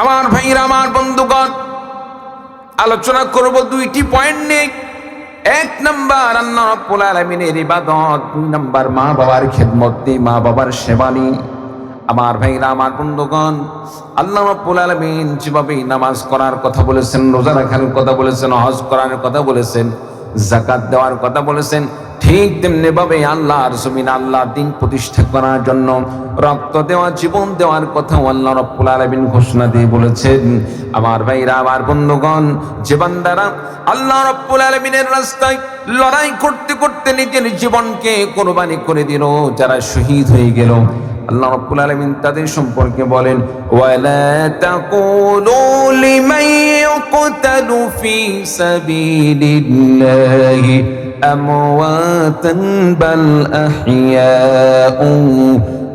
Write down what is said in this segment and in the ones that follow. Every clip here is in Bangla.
আমার ভাইরা, আমার বন্ধুগণ, আলোচনা করব দুইটি পয়েন্ট নিয়ে। এক নাম্বার আল্লাহ রাব্বুল আলামিনের ইবাদত, দুই নাম্বার মা বাবার খেদমত নিয়ে, মা বাবার সেবা নিয়ে। আমার ভাইরা, আমার বন্ধুগণ, আল্লাহ রাব্বুল আলামিন যেভাবে নামাজ করার কথা বলেছেন, রোজা রাখার কথা বলেছেন, হজ করার কথা বলেছেন, যাকাত দেওয়ার কথা বলেছেন, ঠিক তেমনি ভাবে আল্লাহর জমিন আল্লাহর দিন প্রতিষ্ঠা করার জন্য রক্ত দেওয়া, জীবন দেওয়ার কথা আল্লাহ রাব্বুল আলামিন ঘোষণা দিয়ে বলেছেন। আমার ভাইরা, আমার বন্ধুগণ, যে বান্দারা আল্লাহ রাব্বুল আলামিনের রাস্তায় লড়াই করতে করতে নিজের জীবনকে কুরবানি করে দিল, যারা শহীদ হয়ে গেল, আল্লাহ রাব্বুল আলামিন তাদের সম্পর্কে বলেন, ওয়ালা তাকুলু লিমান ইউকতালু ফি সাবিলিল্লাহি আমওয়াতান বাল আহইয়াউ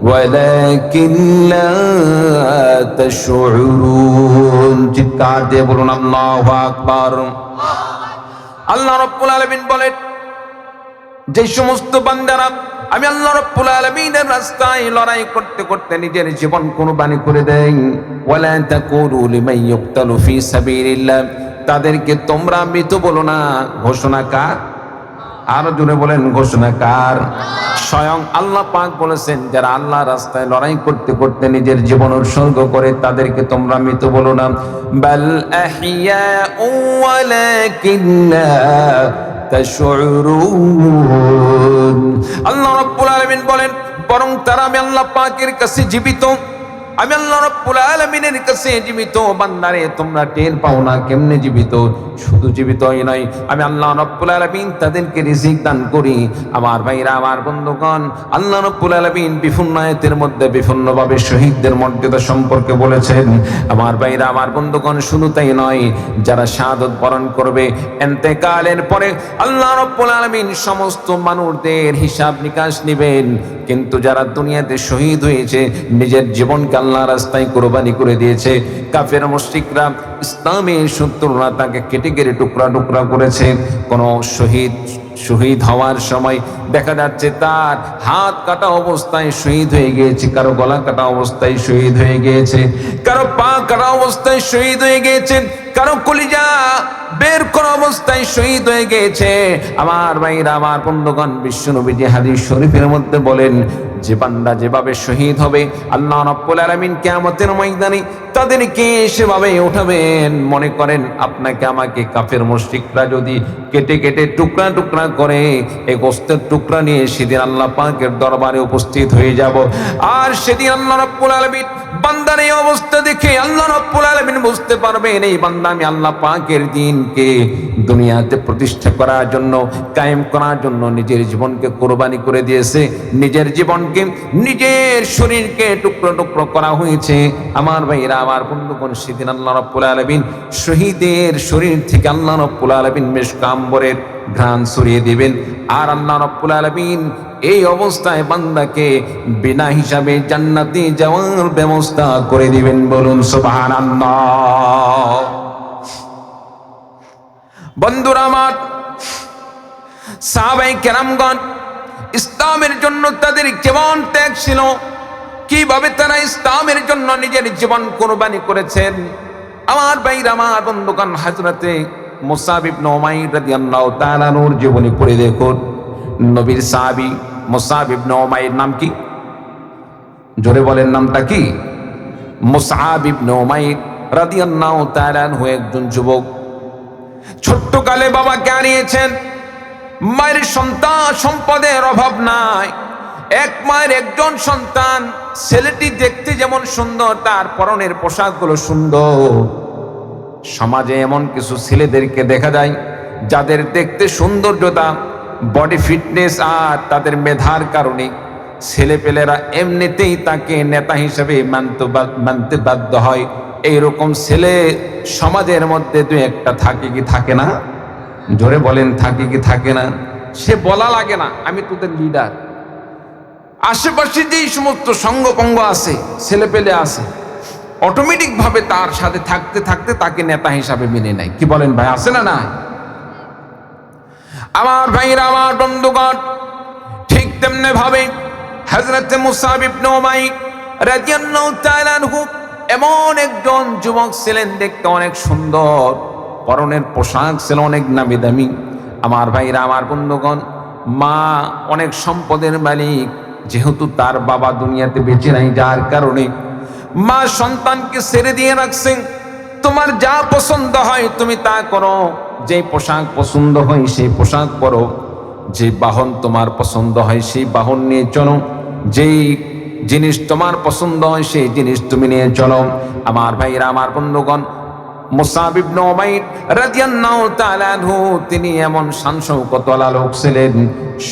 ওয়ালাকিন লা তাশউরুন। চিৎকার দিয়ে বলুন আল্লাহু আকবার। আল্লাহ রাব্বুল আলামিন বলেন, যে সমস্ত বান্দারা আমি আল্লাহ রাব্বুল আলামিনের রাস্তায় লড়াই করতে করতে নিজের জীবন কুরবানি করে দেয়, ওয়ালা তাকুলু লিমান ইউকতালু ফি সাবিলিল্লাহ, তাদেরকে তোমরা মৃত বলো না। ঘোষণা কার? আরো জোরে বলেন, ঘোষণা কার? স্বয়ং আল্লাহ পাক বলেছেন, যারা আল্লাহ রাস্তায় লড়াই করতে করতে নিজের জীবন উৎসর্গ করে তাদেরকে তোমরা মৃত বলো না। বাল আহইয়াউ ওয়ালাকিন লা তাশউরুন। আল্লাহ রাব্বুল আলামিন বলেন, বরং তারা আমি আল্লাহ পাকের কাছে জীবিত, আমি আল্লাহ রাব্বুল আলামিনের কাছে জীবিত। বান্দারে, তোমরা টের পাও না কেমনে জীবিত? শুধু জীবিতই নয়, আমি আল্লাহ রাব্বুল আলামিন তাদেরকে রিজিক দান করি। আমার ভাইরা, আমার বন্ধুগণ, আল্লাহ রাব্বুল আলামিন বিভিন্ন আয়াতের মধ্যে বিভিন্নভাবে শহীদদের মর্যাদা সম্পর্কে বলেছেন। আমার ভাইরা, আমার বন্ধুগণ, শুধু তাই নয়, যারা শাহাদাত বরণ করবে ইন্তেকালের পরে আল্লাহ রাব্বুল আলামিন সমস্ত মানুষদের হিসাব নিকাশ নেবেন। কিন্তু যারা দুনিয়াতে শহীদ হয়েছে, নিজের জীবনকে আল্লাহর রাস্তায় কুরবানি করে দিয়েছে, কাফের মুশরিকরা, ইসলামের শত্রুরা তাকে কেটে কেটে টুকরা টুকরা করেছে। কোন শহীদ হওয়ার সময় দেখা যাচ্ছে তার হাত কাটা অবস্থায় শহীদ হয়ে গিয়েছে, কারো গলা কাটা অবস্থায় শহীদ হয়ে গিয়েছে, কারো পা কাটা অবস্থায় শহীদ হয়ে গিয়েছে, কারো কলিজা বের করা অবস্থায় শহীদ হয়ে গিয়েছে। আমার ভাইরা, আমার বন্ধুগণ, বিশ্বনবীজি হাদিস শরীফের মধ্যে বলেন, যে বান্দা যেভাবে শহীদ হবে আল্লাহ রাব্বুল আলামিন কিয়ামতের ময়দানে তাদেরকে সেভাবে উঠাবেন। মনে করেন আপনাকে আমাকে কাফের মুশরিকরা যদি কেটে কেটে টুকরা টুকরা করে, এই গোশতের টুকরা নিয়ে সেদিন আল্লাহ পাকের দরবারে উপস্থিত হয়ে যাব। আর সেদিন আল্লাহ রাব্বুল আলামিন বান্দার এই অবস্থা দেখে আল্লাহ রাব্বুল আলামিন বুঝতে পারবেন, এই বান্দা আমি আল্লাহ পাকের দ্বীনকে দুনিয়াতে প্রতিষ্ঠা করার জন্য, কায়েম করার জন্য নিজের জীবনকে কুরবানি করে দিয়েছে। নিজের জীবনকে, নিজের শরীরকে টুকরো টুকরো করা হয়েছে। আমার ভাইরা, আমার বন্ধুগণ, সেদিন আল্লাহ রাব্বুল আলামিন শহীদের শরীর থেকে আল্লাহ রাব্বুল আলামিন মিশক আম্বরের ঘ্রাণ ছড়িয়ে দিবেন। আর আল্লাহ রাব্বুল আলামিন এই অবস্থায় বান্দাকে বিনা হিসাবে জান্নাতে যাওয়ার ব্যবস্থা করে দিবেন। বলুন সুবহানাল্লাহ। বন্ধুরা আমার, সাহাবায়ে কেরামগণ ইসলামের জন্য তাদের জীবন ত্যাগ ছিল, কিভাবে তারা ইসলামের জন্য নিজের জীবন কুরবানি করেছেন। আমার ভাইরা, আমার বন্ধুগণ, হযরতে মুসআব ইবনে উমাইর রাদিয়াল্লাহু তাআলা আনহুর জীবনী পড়ে দেখুন। নবীর সাহাবী মুসআব ইবনে উমাইর নাম কি? জোরে বলেন, নামটা কি? মুসআব ইবনে উমাইর রাদিয়াল্লাহু তাআলা আনহু একজন যুবক, ছোট্ট কালে বাবাকে হারিয়েছেন। মায়ের সন্তান সম্পদের অভাব নাই, এক মায়ের একজন সন্তান। ছেলেটি দেখতে যেমন সুন্দর, তার পরনের পোশাকগুলো সুন্দর। সমাজে এমন কিছু ছেলেদেরকে দেখা যায় যাদের দেখতে সৌন্দর্যতা, বডি ফিটনেস আর তাদের মেধার কারণে ছেলেপেলেরা এমনিতেই তাকে নেতা হিসেবে মানতে বাধ্য হয়। এইরকম ছেলে সমাজের মধ্যে দু একটা থাকে কি থাকে না? জোরে বলেন, থাকে কি থাকে না? সে বলা লাগে না, আমি তোদের লিডার। আশেপাশে যেই সমস্ত সঙ্গপঙ্গ আছে, ছেলেপেলে আছে, অটোমেটিক ভাবে তার সাথে থাকতে থাকতে তাকে নেতা হিসাবে মেনে নেয়। কি বলেন ভাই, আছে না? না আমার ভাইরা, আমার বন্ধুগণ, ঠিক তেমনি ভাবে হযরত মুসআব ইবনে উমাইর রাদিয়াল্লাহু তাআলা আনহু এমন একজন যুবক ছিলেন, দেখতে অনেক সুন্দর, পরনের পোশাক ছিল অনেক নামি দামি। আমার ভাইরা, আমার বন্ধুগণ, মা অনেক সম্পদের মালিক, যেহেতু তার বাবা দুনিয়াতে বেঁচে নাই, যার কারণে মা সন্তানকে ছেড়ে দিয়ে রাখছেন। তোমার যা পছন্দ হয় তুমি তা করো, যে পোশাক পছন্দ হয় সেই পোশাক পরো, যে বাহন তোমার পছন্দ হয় সেই বাহন নিয়ে চলো, যেই জিনিস তোমার পছন্দ হয় সেই জিনিস তুমি নিয়ে চলো। আমার ভাইরা, আমার বন্ধুগণ, মুসাব ইবনে উমাইর রাদিয়াল্লাহু তাআলা আনহু তিনি এমন শান-শৌকতওয়ালা লোক ছিলেন,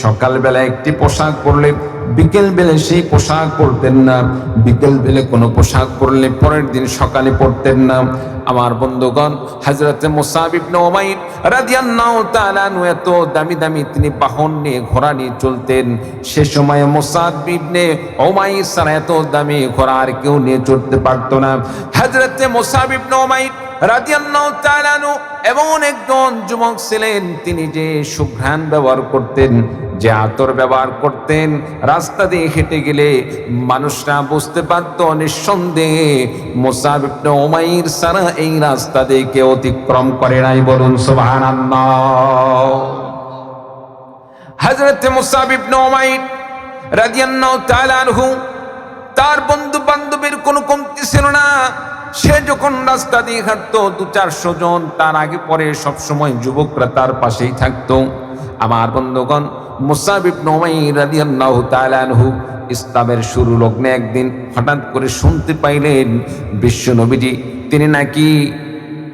সকালবেলা একটি পোশাক পরলে বিকেল বেলা সেই পোশাক পরতেন না, বিকেল বেলা কোনো পোশাক পরলে পরের দিন সকালে পরতেন না। আমার বন্ধুগণ, হযরতে মুসাব ইবনে উমাইর রাদিয়াল্লাহু তাআলা আনহু এত দামি দামি তিনি বাহন নিয়ে, ঘোড়া নিয়ে চলতেন। সে সময় মুসাব ইবনে উমাইর ছাড়া এত দামি ঘোড়া আর কেউ নিয়ে চলতে পারতো না। হযরতে মুসাব ইবনে উমাইর রাদিয়াল্লাহু তাআলা আনহু এমন একজন যুবক ছিলেন, তিনি যে সুঘ্রাণ ব্যবহার করতেন, যে আতর ব্যবহার করতেন, রাস্তা দিয়ে হেঁটে গেলে মানুষরা বুঝতে পারত নিঃসন্দেহে মুসাব ইবনে উমাইর ছাড়া এই রাস্তা দিয়ে কেউ অতিক্রম করে নাই। বলুন সুবহানাল্লাহ। হযরত মুসাব ইবনে উমাইর রাদিয়াল্লাহু তাআলা আনহু, তার বন্ধু বান্ধবের কোনো কমতি ছিল না। সে যখন রাস্তা দিয়ে হাঁটতো 200-400 জন তার আগে পরে সবসময় যুবকরা তার পাশেই থাকতো। আমার বন্ধুগণ, মুসাব ইবনে উমাইর রাদিয়াল্লাহু তাআলা আনহু ইসলামের শুরু লগ্নে একদিন হঠাৎ করে শুনতে পাইলেন বিশ্ব নবীজি, তিনি নাকি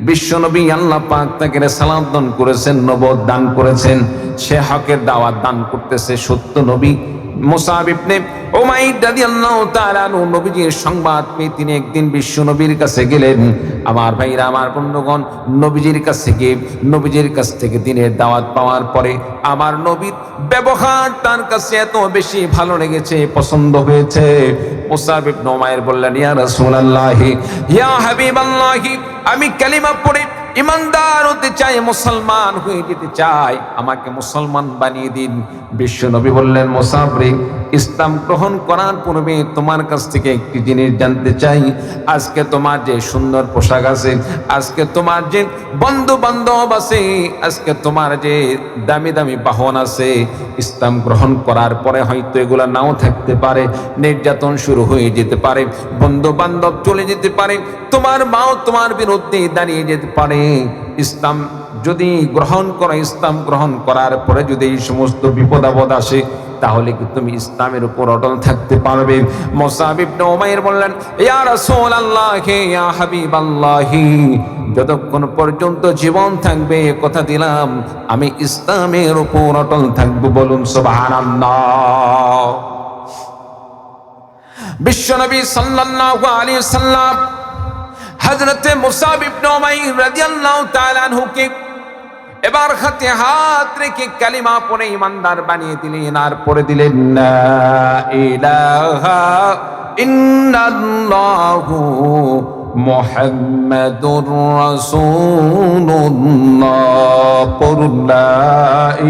বিশ্বনবী, আল্লাহ পাক তাকে রিসালাত দান করেছেন, নবুয়ত দান করেছেন, সে হকের দাওয়াত দান করতেছে, সত্য নবী। মুসাব ইবনে উমাইর রাদিয়াল্লাহু তাআলা আনহু নবীজির সংবাদ পেয়ে তিনি একদিন বিশ্ব নবীর কাছে গেলেন। আমার ভাইরা, আমার বন্ধুগণ, নবীজির কাছে গিয়ে নবীজির কাছ থেকে দিনের দাওয়াত পাওয়ার পরে আমার নবীর ব্যবহার তার কাছে এত বেশি ভালো লেগেছে, পছন্দ হয়েছে। মুসাব ইবনে উমাইর বললেন, ইয়া রাসূলুল্লাহ, ইয়া হাবিবাল্লাহ, আমি কালিমা পড়ে ইমানদার হতে চাই, মুসলমান হয়ে যেতে চাই, আমাকে মুসলমান বানিয়ে দিন। বিশ্ব নবী বললেন, মুসাব রে, ইসলাম গ্রহণ করার পূর্বে তোমার কাছ থেকে একটি জিনিস জানতে চাই। আজকে তোমার যে সুন্দর পোশাক আছে, আজকে তোমার যে বন্ধু বান্ধব আছে, আজকে তোমার যে দামি দামি বাহন আছে, ইসলাম গ্রহণ করার পরে হয়তো এগুলা নাও থাকতে পারে, নির্যাতন শুরু হয়ে যেতে পারে, বন্ধু বান্ধব চলে যেতে পারে, তোমার মাও তোমার বিরুদ্ধে দাঁড়িয়ে যেতে পারে। ইসলাম যদি গ্রহণ করো, ইসলাম গ্রহণ করার পরে যদি এই সমস্ত বিপদ আপদ আসে, তাহলে কি তুমি ইসলামের উপর অটল থাকতে পারবে? মুসাব ইবনে উমাইর বললেন, ইয়া রাসূলুল্লাহ, ইয়া হাবিবাল্লাহ, যতক্ষণ পর্যন্ত জীবন থাকবে কথা দিলাম আমি ইসলামের উপর অটল থাকবো। বলুন সুবহানাল্লাহ। বিশ্বনবী সাল্লাল্লাহু আলাইহি ওয়াসাল্লাম হযরতে মুসাব ইবনে উমাইর রাদিয়াল্লাহু তাআলা আনহুকে এবার হাতে হাত রেখে কালিমা পড়ে ইমানদার বানিয়ে দিলেন। আর পড়ে দিলেন, লা ইলাহা ইল্লাল্লাহু মুহাম্মাদুর রাসূলুল্লাহ। পড়ুন, লা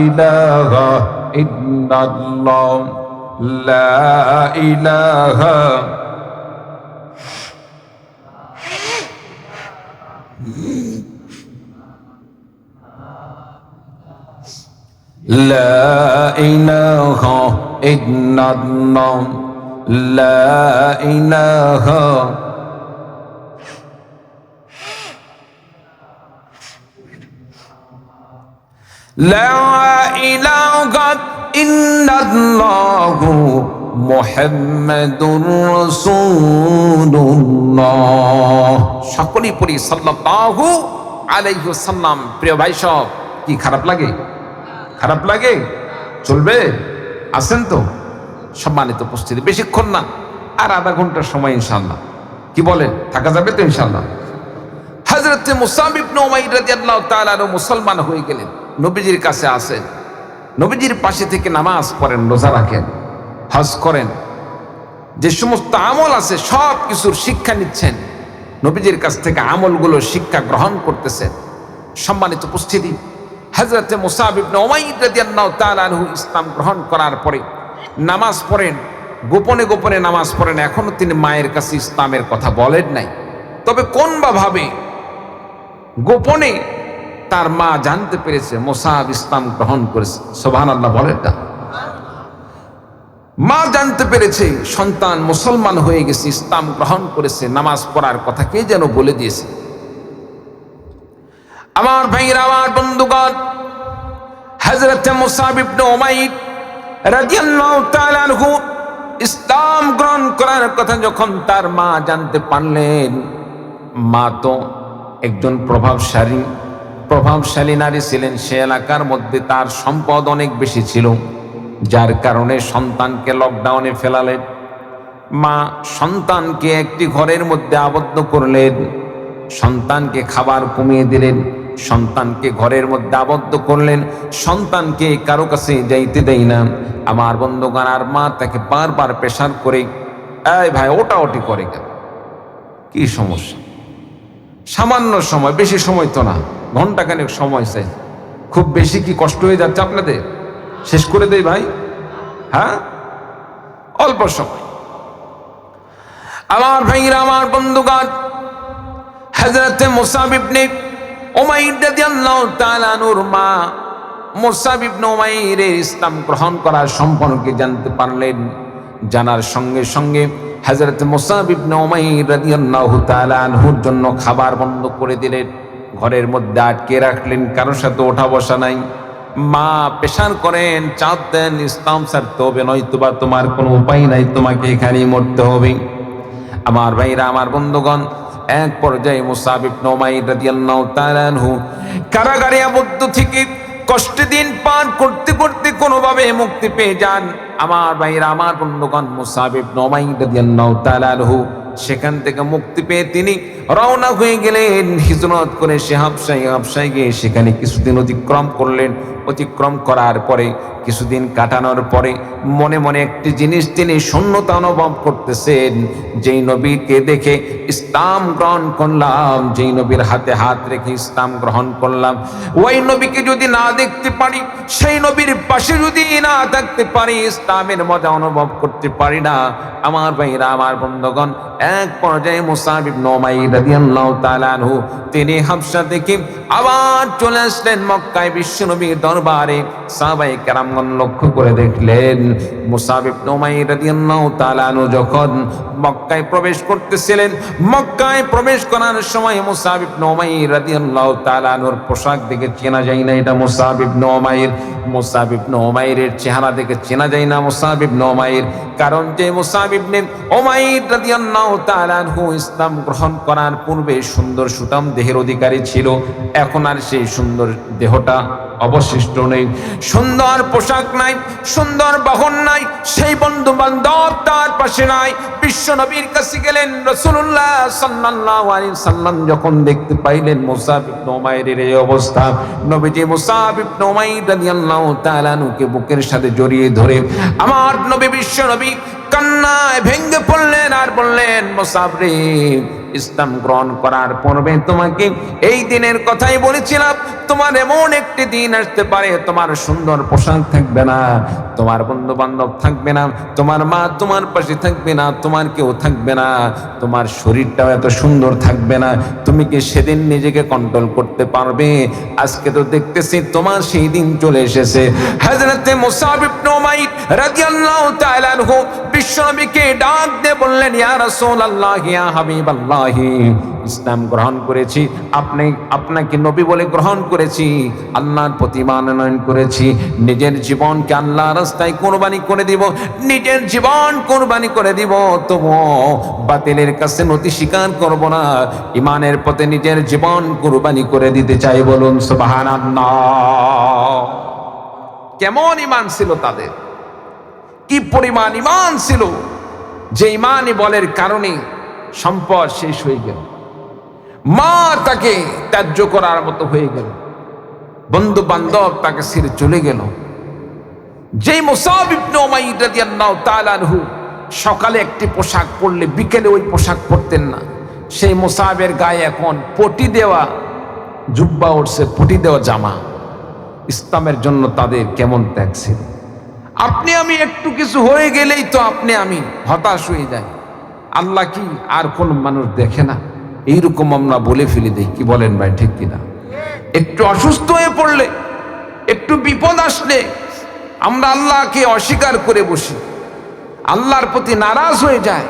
ইলাহা ইল্লাল্লাহ, লা ইলাহা লা ইলাহা ইল্লাল্লাহ, লা ইলাহা লা ইলাহা ইল্লাল্লাহ মুহাম্মাদুর রাসূলুল্লাহ। সকলেই পড়ি সাল্লাল্লাহু আলাইহি ওয়াসাল্লাম। প্রিয় ভাই সব, কি খারাপ লাগে? খারাপ লাগে? চলবে? আছেন তো? সম্মানিত উপস্থিতি, বেশিক্ষণ না, আর আধা ঘন্টার সময় ইনশাআল্লাহ। কি বলেন, থাকা যাবে তো ইনশাআল্লাহ? হযরত মুসাব ইবনে উমাইর রাদিয়াল্লাহু তাআলা মুসলমান হয়ে গেলেন, নবীজির কাছে আসেন, নবীজির পাশে থেকে নামাজ পড়েন, রোজা রাখেন, হজ করেন, যে সমস্ত আমল আছে সব কিছুর শিক্ষা নিচ্ছেন, নবীজির কাছ থেকে আমলগুলো শিক্ষা গ্রহণ করতেছেন। সম্মানিত উপস্থিতি, হযরত মুসাব ইবনে উমাইর রাদিয়াল্লাহু তাআলা আনহু ইসলাম গ্রহণ করার পরে নামাজ পড়েন, গোপনে গোপনে নামাজ পড়েন, এখনো তিনি মায়ের কাছে ইসলামের কথা বলেন নাই। তবে কোন বা ভাবে গোপনে তার মা জানতে পেরেছে মুসাব ইসলাম গ্রহণ করেছে। সুবহানাল্লাহ বলেন না? মা জানতে পেরেছে সন্তান মুসলমান হয়ে গেছে, ইসলাম গ্রহণ করেছে, নামাজ পড়ার কথা কে যেন বলে দিয়েছে। আমার ভাইরা, আমার বন্ধুগণ, হযরত মুসাব ইবনে উমাইর রাদিয়াল্লাহু তাআলা আনহু ইসলাম গ্রহণ করার কথা যখন তার মা জানতে পারলেন, মা তো একজন প্রভাবশালী নারী ছিলেন। সে এলাকার মধ্যে তার সম্পদ অনেক বেশি ছিল, যার কারণে সন্তানকে লকডাউনে ফেলালেন। মা সন্তানকে একটি ঘরের মধ্যে আবদ্ধ করলেন, সন্তানকে খাবার কমিয়ে দিলেন, সন্তানকে ঘরের মধ্যে আবদ্ধ করলেন, সন্তানকে কারো কাছে যাইতে দেয় না। আমার বন্ধুগণ, আর মা তাকে বারবার প্রেসার করে, এই ভাই ওটাওটি করে কেন, কি সমস্যা, সামান্য সময়, বেশি সময় তো না, ঘন্টাখানেক সময় চাই, খুব বেশি কি কষ্ট হয়ে যাচ্ছে আপনাদের? শেষ করে দেই ভাই, হ্যাঁ অল্প সময়। আমার ভাইরা, আমার বন্ধুগণ, হযরত মুসাব ইবনে উমাইর রাদিয়াল্লাহু তাআলা আনহুর মা মুসাব ইবনে উমাইরের ইসলাম গ্রহণ করার সম্পর্কে জানতে পারলেন। জানার সঙ্গে সঙ্গে হযরত মুসাব ইবনে উমাইর রাদিয়াল্লাহু তাআলা আনহুর জন্য খাবার বন্ধ করে দিলেন, ঘরের মধ্যে আটকে রাখলেন, কারোর সাথে ওঠা বসা নাই। মা পেশার করেন, চাপ দেন, ইসলাম ছাড়তে হবে, নয়তোবা তোমার কোনো উপায় নাই, তোমাকে এখানেই মরতে হবে। আমার ভাইরা, আমার বন্ধুগণ, এক পর্যায়ে মুসাব ইবনে উমাইর রাদিয়াল্লাহু তাআলা আনহু কারাগারে আবদ্ধ থেকে কষ্টে দিন পার করতে করতে কোনোভাবে মুক্তি পেয়ে যান। আমার ভাইরা, আমার বন্ধুগণ, মুসাব ইবনে উমাইর রাদিয়াল্লাহু তাআলা আনহু সেখান থেকে মুক্তি পেয়ে তিনি রওনা হয়ে গেলেন হিজরত করে। সে হাবশায় গিয়ে সেখানে কিছুদিন অতিক্রম করলেন। অতিক্রম করার পরে, কিছুদিন কাটানোর পরে মনে মনে একটি জিনিস তিনি শূন্যতা অনুভব করতেছেন। যেই নবীকে দেখে ইসলাম গ্রহণ করলাম, যেই নবীর হাতে হাত রেখে ইসলাম গ্রহণ করলাম, ওই নবীকে যদি না দেখতে পারি, সেই নবীর পাশে যদি না থাকতে পারি, ইসলামের মজা অনুভব করতে পারি না। আমার ভাইরা, আমার বন্ধুগণ, এক পর্যায়ে মুসাব ইবনে উমাইর রাদিয়াল্লাহু তাআলা আনহু তিনি হাবশা থেকে আবার চলে আসলেন মক্কায় বিশ্বনবীর দরবারে। সাহাবায়ে কেরামগণ লক্ষ্য করে দেখলেন মুসাব ইবনে উমাইর রাদিয়াল্লাহু তাআলা আনহু যখন মক্কায় প্রবেশ করতেছিলেন, মক্কায় প্রবেশ করার সময় মুসাব ইবনে উমাইর রাদিয়াল্লাহু তাআলা আনহুর পোশাক দেখে চেনা যায় না এটা মুসাব ইবনে উমাইর। মুসাব ইবনে উমাইরের চেহারা দেখে চেনা যায় না মুসাব ইবনে উমাইর, কারণ যে মুসাব ইবনে উমাইর রাদিয়াল্লাহু তাআলা আনহু ইসলাম গ্রহণ করার পূর্বে সুন্দর সুঠাম দেহের অধিকারী ছিল, এখন আর সেই সুন্দর দেহটা অবশিষ্ট নেই, সুন্দর পোশাক নাই, সুন্দর বাহন নাই, সেই বন্ধু বান্ধব তার পাশে নাই। বিশ্ব নবীর কাছে গেলেন, রাসূলুল্লাহ সাল্লাল্লাহু আলাইহি সাল্লাম যখন দেখতে পাইলেন মুসাব ইবনে উমাইরের এই অবস্থা, নবীজি মুসাব ইবনে উমাইর রাদিয়াল্লাহু তাআলা আনহুকে বুকের সাথে জড়িয়ে ধরে আমার নবী বিশ্ব নবী কান্নায় ভেঙে পড়লেন আর বললেন, মুসাব রে, ইসলাম গ্রহণ করার পূর্বে তোমাকে এই দিনের কথাই বলেছিলাম, তোমার এমন একটি দিন আসতে পারে তোমার সুন্দর পোশাক থাকবে না, তোমার বন্ধু বান্ধব থাকবে না, তোমার মা তোমার পাশে থাকবে না, তোমার কেউ থাকবে না, তোমার শরীরটাও এত সুন্দর থাকবে না, তুমি কি সেদিন নিজেকে কন্ট্রোল করতে পারবে? আজকে তো দেখতেছি তোমার সেই দিন চলে এসেছে। হযরতে মুসাব ইবনে উমাইর রাদিয়াল্লাহু তাআলা আনহু বিশ্বনবীকে ডাক দিয়ে বললেন, ইয়া রাসূলুল্লাহ, ইয়া হাবিবাল্লাহ, ইসলাম গ্রহণ করেছি, আপনাকে নবী বলে গ্রহণ করেছি, আল্লাহর প্রতি মানয়ন করেছি, নিজের জীবনকে আল্লাহর রাস্তায় কুরবানি করে দিব, নিজের জীবন কুরবানি করে দিব, তবুও বাতিলের কাছে নতি স্বীকার করব না, ইমানের পথে নিজের জীবন কুরবানি করে দিতে চাই। বলুন সুবহানাল্লাহ। কেমন ইমান ছিল তাদের, কি পরিমাণ ইমান ছিল, যে ইমানই বলের কারণে সম্পদ শেষ হয়ে গেল, মা তাকে ত্যায্য করার মতো হয়ে গেল, বন্ধু বান্ধব তাকে ছেড়ে চলে গেল। যেই মুসাব ইবনে উমাইর রাদিয়াল্লাহু তাআলা আনহু সকালে একটি পোশাক পরলে বিকেলে ওই পোশাক পরতেন না, সেই মুসাবের গায়ে এখন পটি দেওয়া জুব্বা উঠছে, পটি দেওয়া জামা। ইসলামের জন্য তাদের কেমন ত্যাগ ছিল। আপনি আমি একটু কিছু হয়ে গেলেই তো আপনি আমি হতাশ হয়ে যাই। আল্লাহ কি আর কোন মানুষ দেখে না? এইরকম আমরা বলে ফেলে দেই, কি বলেন ভাই, ঠিক কিনা? একটু অসুস্থ হয়ে পড়লে, একটু বিপদ আসলে আমরা আল্লাহকে অস্বীকার করে বসি, আল্লাহর প্রতি নারাজ হয়ে যায়।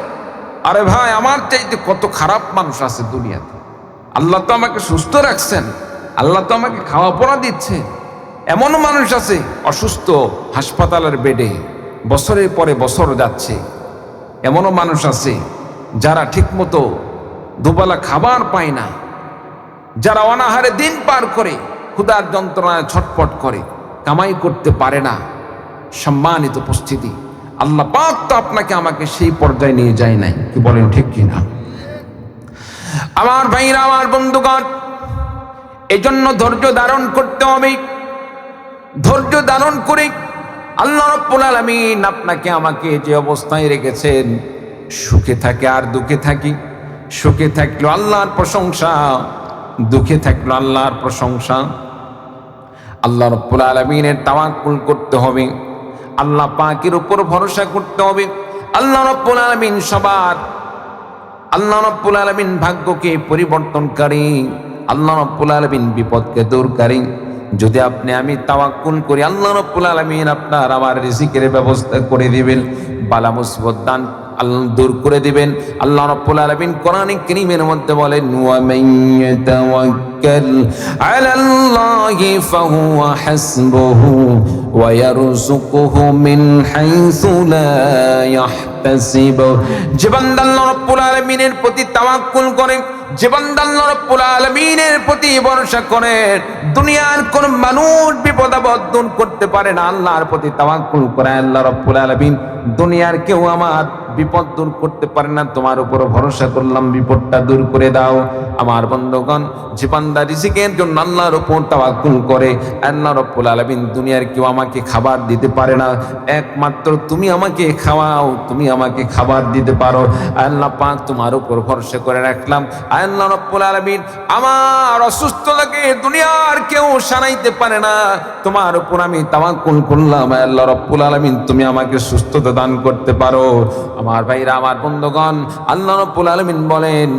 আরে ভাই, আমার চাইতে কত খারাপ মানুষ আছে দুনিয়াতে। আল্লাহ তো আমাকে সুস্থ রাখছেন, আল্লাহ তো আমাকে খাওয়া পড়া দিচ্ছে। এমনও মানুষ আছে অসুস্থ, হাসপাতালের বেডে বছরের পরে বছর যাচ্ছে। এমনও মানুষ আছে যারা ঠিকমতো দুবেলা খাবার পায় না, যারা অনাহারে দিন পার করে, ক্ষুধার যন্ত্রণায় ছটফট করে, কামাই করতে পারে না। সম্মানিত উপস্থিতি, আল্লাহ পাক তো আপনাকে আমাকে সেই পর্যায়ে নিয়ে যায় নাই, কি বলেন, ঠিক কিনা? আমার ভাইরা, আমার বন্ধুগণ, এই জন্য ধৈর্য ধারণ করতে হবে। ধৈর্য ধারণ করে আল্লাহ রাব্বুল আলামিন আপনাকে আমাকে যে অবস্থায় রেখেছেন, সুখে থাকে আর দুঃখে থাকি, সুখে থাকলো আল্লাহর প্রশংসা, দুঃখে থাকলো আল্লাহর প্রশংসা। আল্লাহ রাব্বুল আলামিনের তাওয়াক্কুল করতে হবে, আল্লাহ পাকের উপর ভরসা করতে হবে। আল্লাহ রাব্বুল আলামিন সবার, আল্লাহ রাব্বুল আলামিন ভাগ্যকে পরিবর্তনকারী, আল্লাহ রাব্বুল আলামিন বিপদকে দূরকারী। যদি আপনি আমি তাওয়াক্কুল করি, আল্লাহ রাব্বুল আলামিন আপনার আমার রিজিকের ব্যবস্থা করে দিবেন, বালা মুসিবত দান আল্লাহ দূর করে দিবেন। আল্লাহ রাব্বুল আলামিন কোরআনে কারীমের মধ্যে বলেন, ওয়া মান ইয়াতাওয়াক্কাল আলাল্লাহি ফাহুয়া হাসবুহু ওয়া ইয়ারযুকুহু মিন হাইসু লা ইয়াহতাসিব। যে বান্দা আল্লাহ রাব্বুল আলামিনের প্রতি তাওয়াক্কুল করে, যে বান্দা আল্লাহ রাব্বুল আলামিনের প্রতি ভরসা করে, দুনিয়ার কোন মানুষ বিপদ আপদ দূর করতে পারে না। আল্লাহর প্রতি তাওয়াক্কুল করে আল্লাহ রাব্বুল আলামিন, দুনিয়ার কেউ আমার বিপদ দূর করতে পারে না, তোমার উপর ভরসা করলাম, বিপদটা দূর করে দাও। আমার বন্ধুগণ, যে বান্দা রিজিকের জন্য আল্লাহর উপর তাওয়াক্কুল করে, আল্লাহ রাব্বুল আলামিন, দুনিয়ার কেউ আমাকে খাবার দিতে পারে না, একমাত্র তুমি আমাকে খাওয়াও, তুমি আমাকে খাবার দিতে পারো। আল্লাহ পাক তোমার উপর ভরসা করে রাখলাম। আল্লাহ রাব্বুল আলামিন, আমার অসুস্থতাকে দুনিয়ার কেউ সারাইতে পারে না, তোমার উপর আমি তাওয়াক্কুল করলাম। আল্লাহ রাব্বুল আলামিন, তুমি আমাকে সুস্থতা দান করতে পারো। আমার ভাইরা, আমার বন্ধুগণ, আল্লাহ রাব্বুল আলামিন বলেন,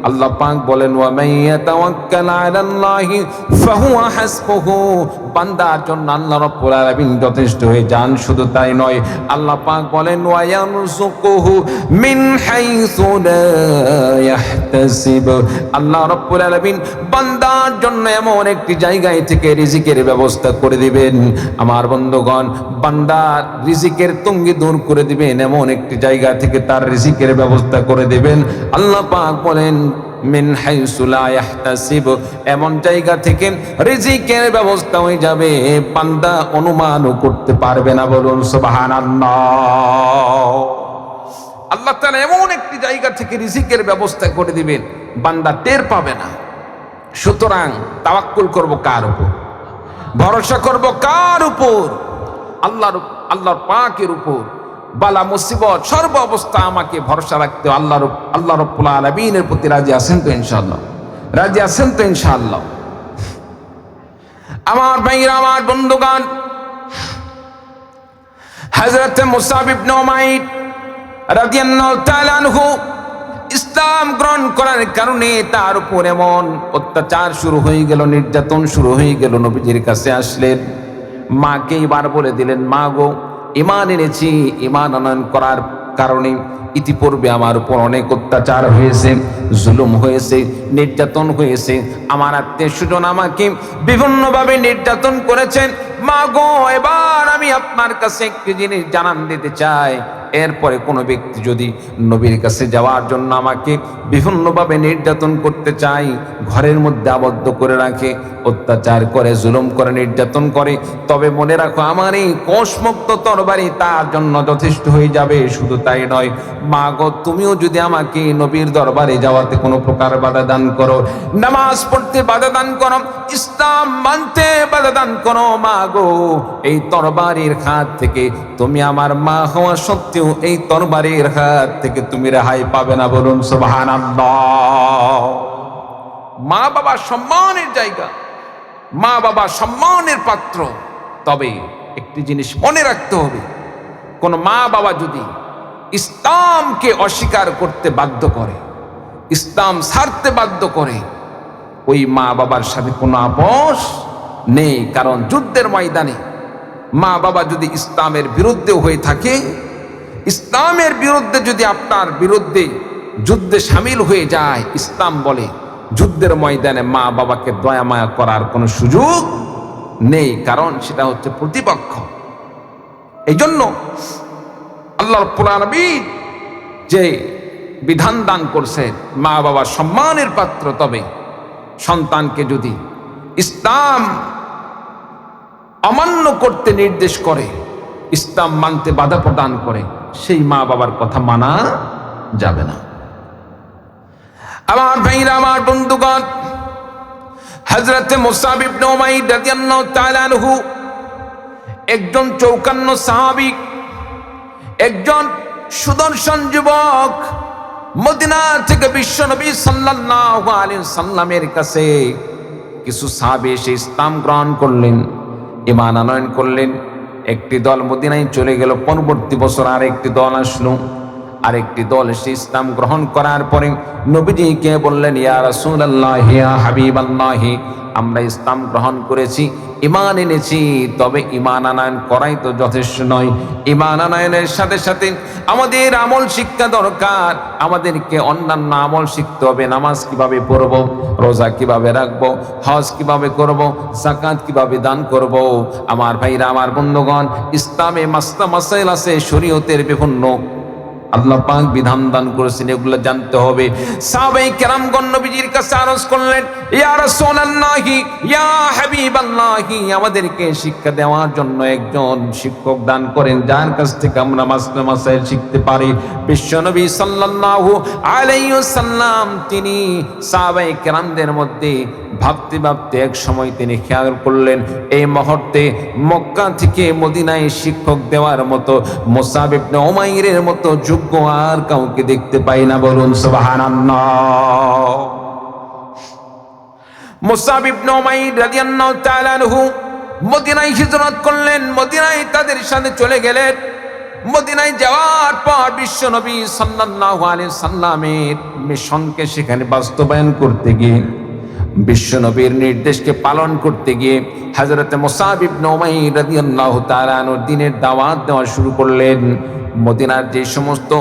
আল্লাহ পাক বলেন, ওয়া মান ইয়াতাওয়াক্কাল আলাল্লাহি ফাহুয়া হাসবুহু। বান্দার জন্য আল্লাহ রাব্বুল আলামিন যথেষ্ট হয়ে যান। শুধু তাই নয়, আল্লাহ পাক বলেন, ওয়া ইয়ারযুকুহু মিন হাইসু লা ইয়াহতাসিব। আল্লাহ রাব্বুল আলামিন বান্দার জন্য এমন একটি জায়গায় থেকে রিজিকের ব্যবস্থা করে দিবেন। আমার বন্ধুগণ, বান্দার রিজিকের তঙ্গি দূর করে দিবেন, এমন একটি জায়গা থেকে তার রিজিকের ব্যবস্থা করে দিবেন। আল্লাহ পাক বলেন, মিন হাইসু লা ইয়াহতাসিব, এমন জায়গা থেকে রিজিকের ব্যবস্থা হয়ে যাবে, বান্দা অনুমানও করতে পারবে না। বলুন সুবহানাল্লাহ। আল্লাহ তাআলা এমন একটি জায়গা থেকে রিজিকের ব্যবস্থা করে দিবেন, বান্দা টের পাবে না। সুতরাং তাওয়াক্কুল করব কার উপর? ভরসা করব কার উপর? আল্লাহর পাকের উপর। বালা মুসিবত সর্ব অবস্থা আমাকে ভরসা রাখতে আল্লাহ রাব্বুল আলামিনের প্রতি রাজি আছেন তো ইনশাআল্লাহ? রাজি আছেন তো ইনশাআল্লাহ? আমার ভাইরা, আমার বন্ধুগণ, হযরত মুসাব ইবনে উমাইর রাদিয়াল্লাহু তাআলা আনহু ইসলাম গ্রহণ করার কারণে তার উপর এমন অত্যাচার শুরু হয়ে গেল, নির্যাতন শুরু হয়ে গেল। নবীজির কাছে আসলেন, মাকে এবার বলে দিলেন, মা গো, ঈমান এনেছি, ঈমান আনয়ন করার কারণে ইতিপূর্বে আমার উপর অনেক অত্যাচার হয়েছে, জুলুম হয়েছে, নির্যাতন হয়েছে, আমার আত্মীয় স্বজন আমাকে বিভিন্নভাবে নির্যাতন করেছেন। মা গো, এবার আমি আপনার কাছে একটি জিনিস জানান দিতে চাই, এরপরে কোনো ব্যক্তি যদি নবীর কাছে যাওয়ার জন্য আমাকে বিভিন্নভাবে নির্যাতন করতে চাই, ঘরের মধ্যে আবদ্ধ করে রাখে, অত্যাচার করে, জুলুম করে, নির্যাতন করে, তবে মনে রাখো, আমার এই কোষমুক্ত তরবারি তার জন্য যথেষ্ট হয়ে যাবে। শুধু তাই নয়, মা গো, তুমিও যদি আমাকে নবীর দরবারে যাওয়াতে কোনো প্রকার বাধা দান করো, নামাজ পড়তে বাধা দান করো, ইসলাম মানতে বাধা দান করো, মা গো, এই তরবারির হাত থেকে তুমি আমার মা হওয়া সত্ত্বেও এই তরবারির হাত থেকে তুমি রেহাই পাবে না। বলুন সুবহানাল্লাহ। মা বাবা সম্মানের জায়গা, মা বাবা সম্মানের পাত্র, তবে একটি জিনিস মনে রাখতে হবে, কোন মা বাবা যদি ইসলামকে অস্বীকার করতে বাধ্য করে, ইসলাম ছাড়তে বাধ্য করে, ওই মা বাবার সাথে কোনো আপোষ নেই। কারণ যুদ্ধের ময়দানে মা বাবা যদি ইসলামের বিরুদ্ধে হয়ে থাকে, ইসলামের বিরুদ্ধে যদি আপনার বিরুদ্ধে যুদ্ধে সামিল হয়ে যায়, ইসলাম বলে যুদ্ধের ময়দানে মা বাবাকে দয়া মায়া করার কোনো সুযোগ নেই, কারণ সেটা হচ্ছে প্রতিপক্ষ। এই জন্য আল্লাহ রাব্বুল আলামিন যে বিধান দান করছেন, মা বাবা সম্মানের পাত্র, তবে সন্তানকে যদি ইসলাম অমান্য করতে নির্দেশ করে, ইসলাম মানতে বাধা প্রদান করে, সেই মা বাবার কথা মানা যাবে না। আমার ভাইরা, আমার বন্ধুগণ, হযরত মুসআব ইবনে উমাইর রাদিয়াল্লাহু তাআলা আনহু একজন 54 সাহাবী, একজন সুদর্শন যুবক, মদিনা থেকে বিশ্বনবী সাল্লাল্লাহু আলাইহি সাল্লামের কাছে কিছু সাহাবী এসে ইসলাম গ্রহণ করলেন, ঈমান আনয়ন করলেন। একটি দল মদিনায় চলে গেল, পরবর্তী বছর আরেকটি দল আসলো, আরেকটি দল এসে ইসলাম গ্রহণ করার পরে নবীজিকে বললেন, ইয়া রাসূলুল্লাহ, ইয়া হাবিবাল্লাহ, আমরা ইসলাম গ্রহণ করেছি, ঈমান এনেছি, তবে ঈমান আনয়ন করাই তো যথেষ্ট নয়। ঈমান আনয়নের সাথে সাথে আমাদের আমল শিক্ষা দরকার, আমাদেরকে অন্যান্য আমল শিখতে হবে। নামাজ কিভাবে পড়ব, রোজা কিভাবে রাখবো, হজ কিভাবে করব, যাকাত কিভাবে দান করব। আমার ভাইরা, আমার বন্ধুগণ, ইসলামে মাসলা মাসাইল আছে, শরীয়তের বিভিন্ন আল্লাহ পাক বিধান দান করেছেন, এগুলো জানতে হবে। সাহাবায়ে কেরামগণ নবীজির কাছে আরজ করলেন, ইয়া রাসূলুল্লাহ, ইয়া হাবিবাল্লাহ, আমাদেরকে শিক্ষা দেওয়ার জন্য একজন শিক্ষক দান করেন, যার কাছ থেকে আমরা মাসলা মাসাইল শিখতে পারি। বিশ্বনবী সাল্লাল্লাহু আলাইহি ওয়াসাল্লাম তিনি সাহাবায়ে কেরামদের মধ্যে ভাবতে ভাবতে এক সময় তিনি খেয়াল করলেন, এই মুহূর্তে মক্কা থেকে মদিনায় শিক্ষক দেওয়ার মতো মুসআব ইবনে উমাইরের মতো যোগ্য আর কাউকে দেখতে পাই না। বলুন সুবহানাল্লাহ। মুসআব ইবনে উমাইর রাদিয়াল্লাহু তাআলা আনহু মদিনায় হিজরত করলেন, মদিনায় তাদের সাথে চলে গেলেন। মদিনায় যাওয়ার পর বিশ্বনবী সাল্লাল্লাহু আলাইহি সাল্লামের মিশনকে সেখানে বাস্তবায়ন করতে গিয়ে, বিশ্বনবীর নির্দেশকে পালন করতে গিয়ে হযরত মুসআব ইবনে উমাইর রাদিয়াল্লাহু তাআলা আনহু দ্বীনের দাওয়াত দেওয়া শুরু করলেন। মদিনার যে সমস্ত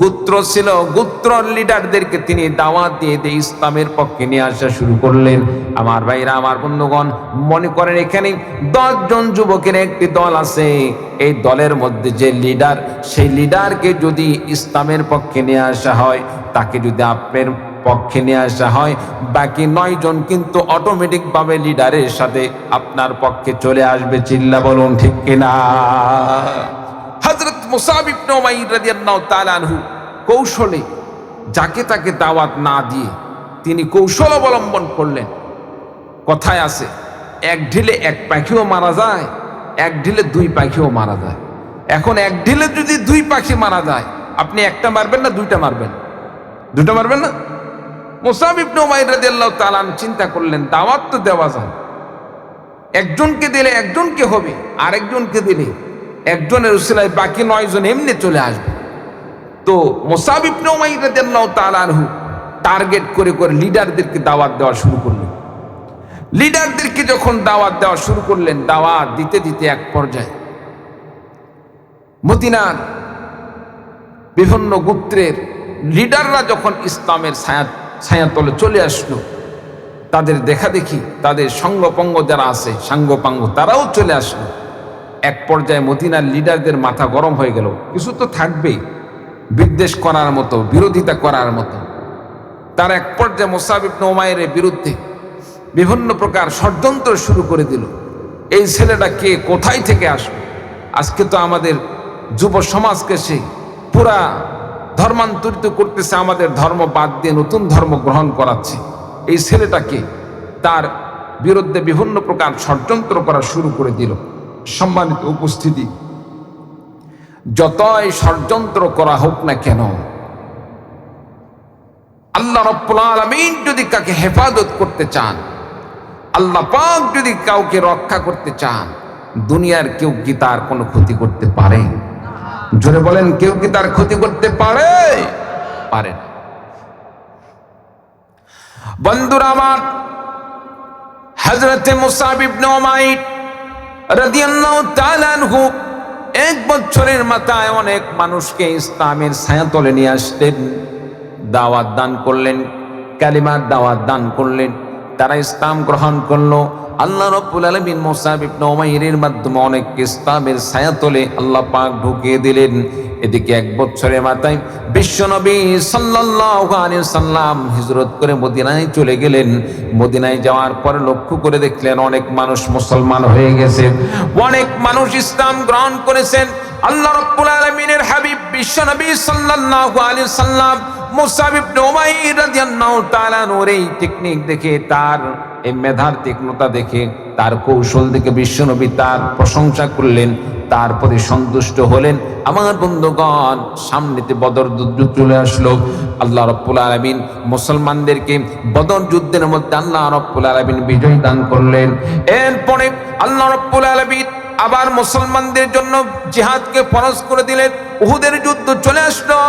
গোত্র ছিল, গোত্র লিডারদেরকে তিনি দাওয়াত দিয়ে ইসলামের পক্ষে নিয়ে আসা শুরু করলেন। আমার ভাইরা, আমার বন্ধুগণ, মনে করেন এখানে 10 জন যুবকের একটি দল আছে, এই দলের মধ্যে যে লিডার, সেই লিডারকে যদি ইসলামের পক্ষে নিয়ে আসা হয়, তাকে যদি আপনার পক্ষে নিয়ে আসা হয়, বাকি 9 জন কিন্তু অটোমেটিক ভাবে লিডারের সাথে আপনার পক্ষে চলে আসবে। চিল্লা বলুন ঠিক কিনা? হযরত মুসআব ইবনে উমাইর রাদিয়াল্লাহু তাআলা আনহু কৌশলে যাকে তাকে দাওয়াত না দিয়ে তিনি কৌশল অবলম্বন করলেন। কথায় আছে, এক ঢিলে এক পাখিও মারা যায়, এক ঢিলে 2 পাখিও মারা যায়। এখন এক ঢিলে যদি 2 পাখি মারা যায়, আপনি একটা মারবেন না 2টা মারবেন? 2টা মারবেন না? মুসআব ইবনে উমাইর রাদিয়াল্লাহু তাআলা আনহু চিন্তা করলেন, দাওয়াত তো দেওয়া যায়, একজনকে দিলে একজনকে হবে, আরেকজনকে দিলে একজনের উসিলায় বাকি 9 জন এমনি চলে আসবে। তো মুসআব ইবনে উমাইর রাদিয়াল্লাহু তাআলা আনহু টার্গেট করে করে লিডারদেরকে দাওয়াত দেওয়া শুরু করলেন। লিডারদেরকে যখন দাওয়াত দেওয়া শুরু করলেন, দাওয়াত দিতে দিতে এক পর্যায়ে মদিনার বিভিন্ন গোত্রের লিডাররা যখন ইসলামের ছায়াতলে চলে আসলো, তাদের দেখা দেখি তাদের সঙ্গপঙ্গ যারা আছে, সাঙ্গপাঙ্গ, তারাও চলে আসলো। এক পর্যায়ে মদিনার লিডারদের মাথা গরম হয়ে গেল, কিছু তো থাকবেই বিদ্বেষ করার মতো, বিরোধিতা করার মতো। তার এক পর্যায়ে মুসআব ইবনে উমাইরের বিরুদ্ধে বিভিন্ন প্রকার ষড়যন্ত্র শুরু করে দিল। এই ছেলেটা কে, কোথায় থেকে আসলো? আজকে তো আমাদের যুব সমাজকে সে পুরা ধর্মান্তরিত করতেছে, আমাদের ধর্ম বাদ দিয়ে নতুন ধর্ম গ্রহণ করাচ্ছে। এই ছেলেটাকে, তার বিরুদ্ধে বিভিন্ন প্রকার ষড়যন্ত্র করা শুরু করে দিল। সম্মানিত উপস্থিতি, যতই ষড়যন্ত্র করা হোক না কেন, আল্লাহ রাব্বুল আলামিন যদি কাকে হেফাজত করতে চান, আল্লাহ পাক যদি কাউকে রক্ষা করতে চান, দুনিয়ার কেউ কি তার কোনো ক্ষতি করতে পারে? জোরে বলেন, কেউ কি তার ক্ষতি করতে পারে? পারে না। বন্ধুরা আমার, হযরতে মুসআব ইবনে উমাইর রাদিয়াল্লাহু তাআলা আনহু 1 বছরের মাথায় অনেক মানুষকে ইসলামের ছায়াতলে নিয়ে আসলেন, দাওয়াত দান করলেন, কালিমার দাওয়াত দান করলেন, তারা ইসলাম গ্রহণ করলো। আল্লাহ রাব্বুল আলামিন মুসআব ইবনে উমাইরের মাধ্যমে অনেক ইসলামের ছায়াতলে আল্লাহ পাক ঢুকিয়ে দিলেন। এদিকে 1 বছরের মাথায় বিশ্বনবী সাল্লাল্লাহু আলাইহি সাল্লাম হিজরত করে মদিনায় চলে গেলেন। মদিনায় যাওয়ার পর লক্ষ্য করে দেখলেন অনেক মানুষ মুসলমান হয়ে গেছে, অনেক মানুষ ইসলাম গ্রহণ করেছেন। আল্লাহ রাব্বুল আলামিনের হাবিব বিশ্বনবী সাল্লাল্লাহু আলাইহি সাল্লাম মুসআব ইবনে উমাইর রাদিয়াল্লাহু তাআলা নূর এই টেকনিক দেখে, তার এই মেধার তীক্ষ্ণতা দেখে, তার কৌশল দেখে বিশ্বনবী তার প্রশংসা করলেন, তার প্রতি সন্তুষ্ট হলেন। আমার বন্ধুগণ, সামনেতে বদর যুদ্ধ চলে আসলো। আল্লাহ রাব্বুল আলামিন মুসলমানদেরকে বদর যুদ্ধের মধ্যে আল্লাহ রাব্বুল আলামিন বিজয় দান করলেন। এরপরে আল্লাহ রাব্বুল আলামিন আবার মুসলমানদের জন্য জিহাদকে ফরজ করে দিলেন। উহুদের যুদ্ধ চলে আসলো।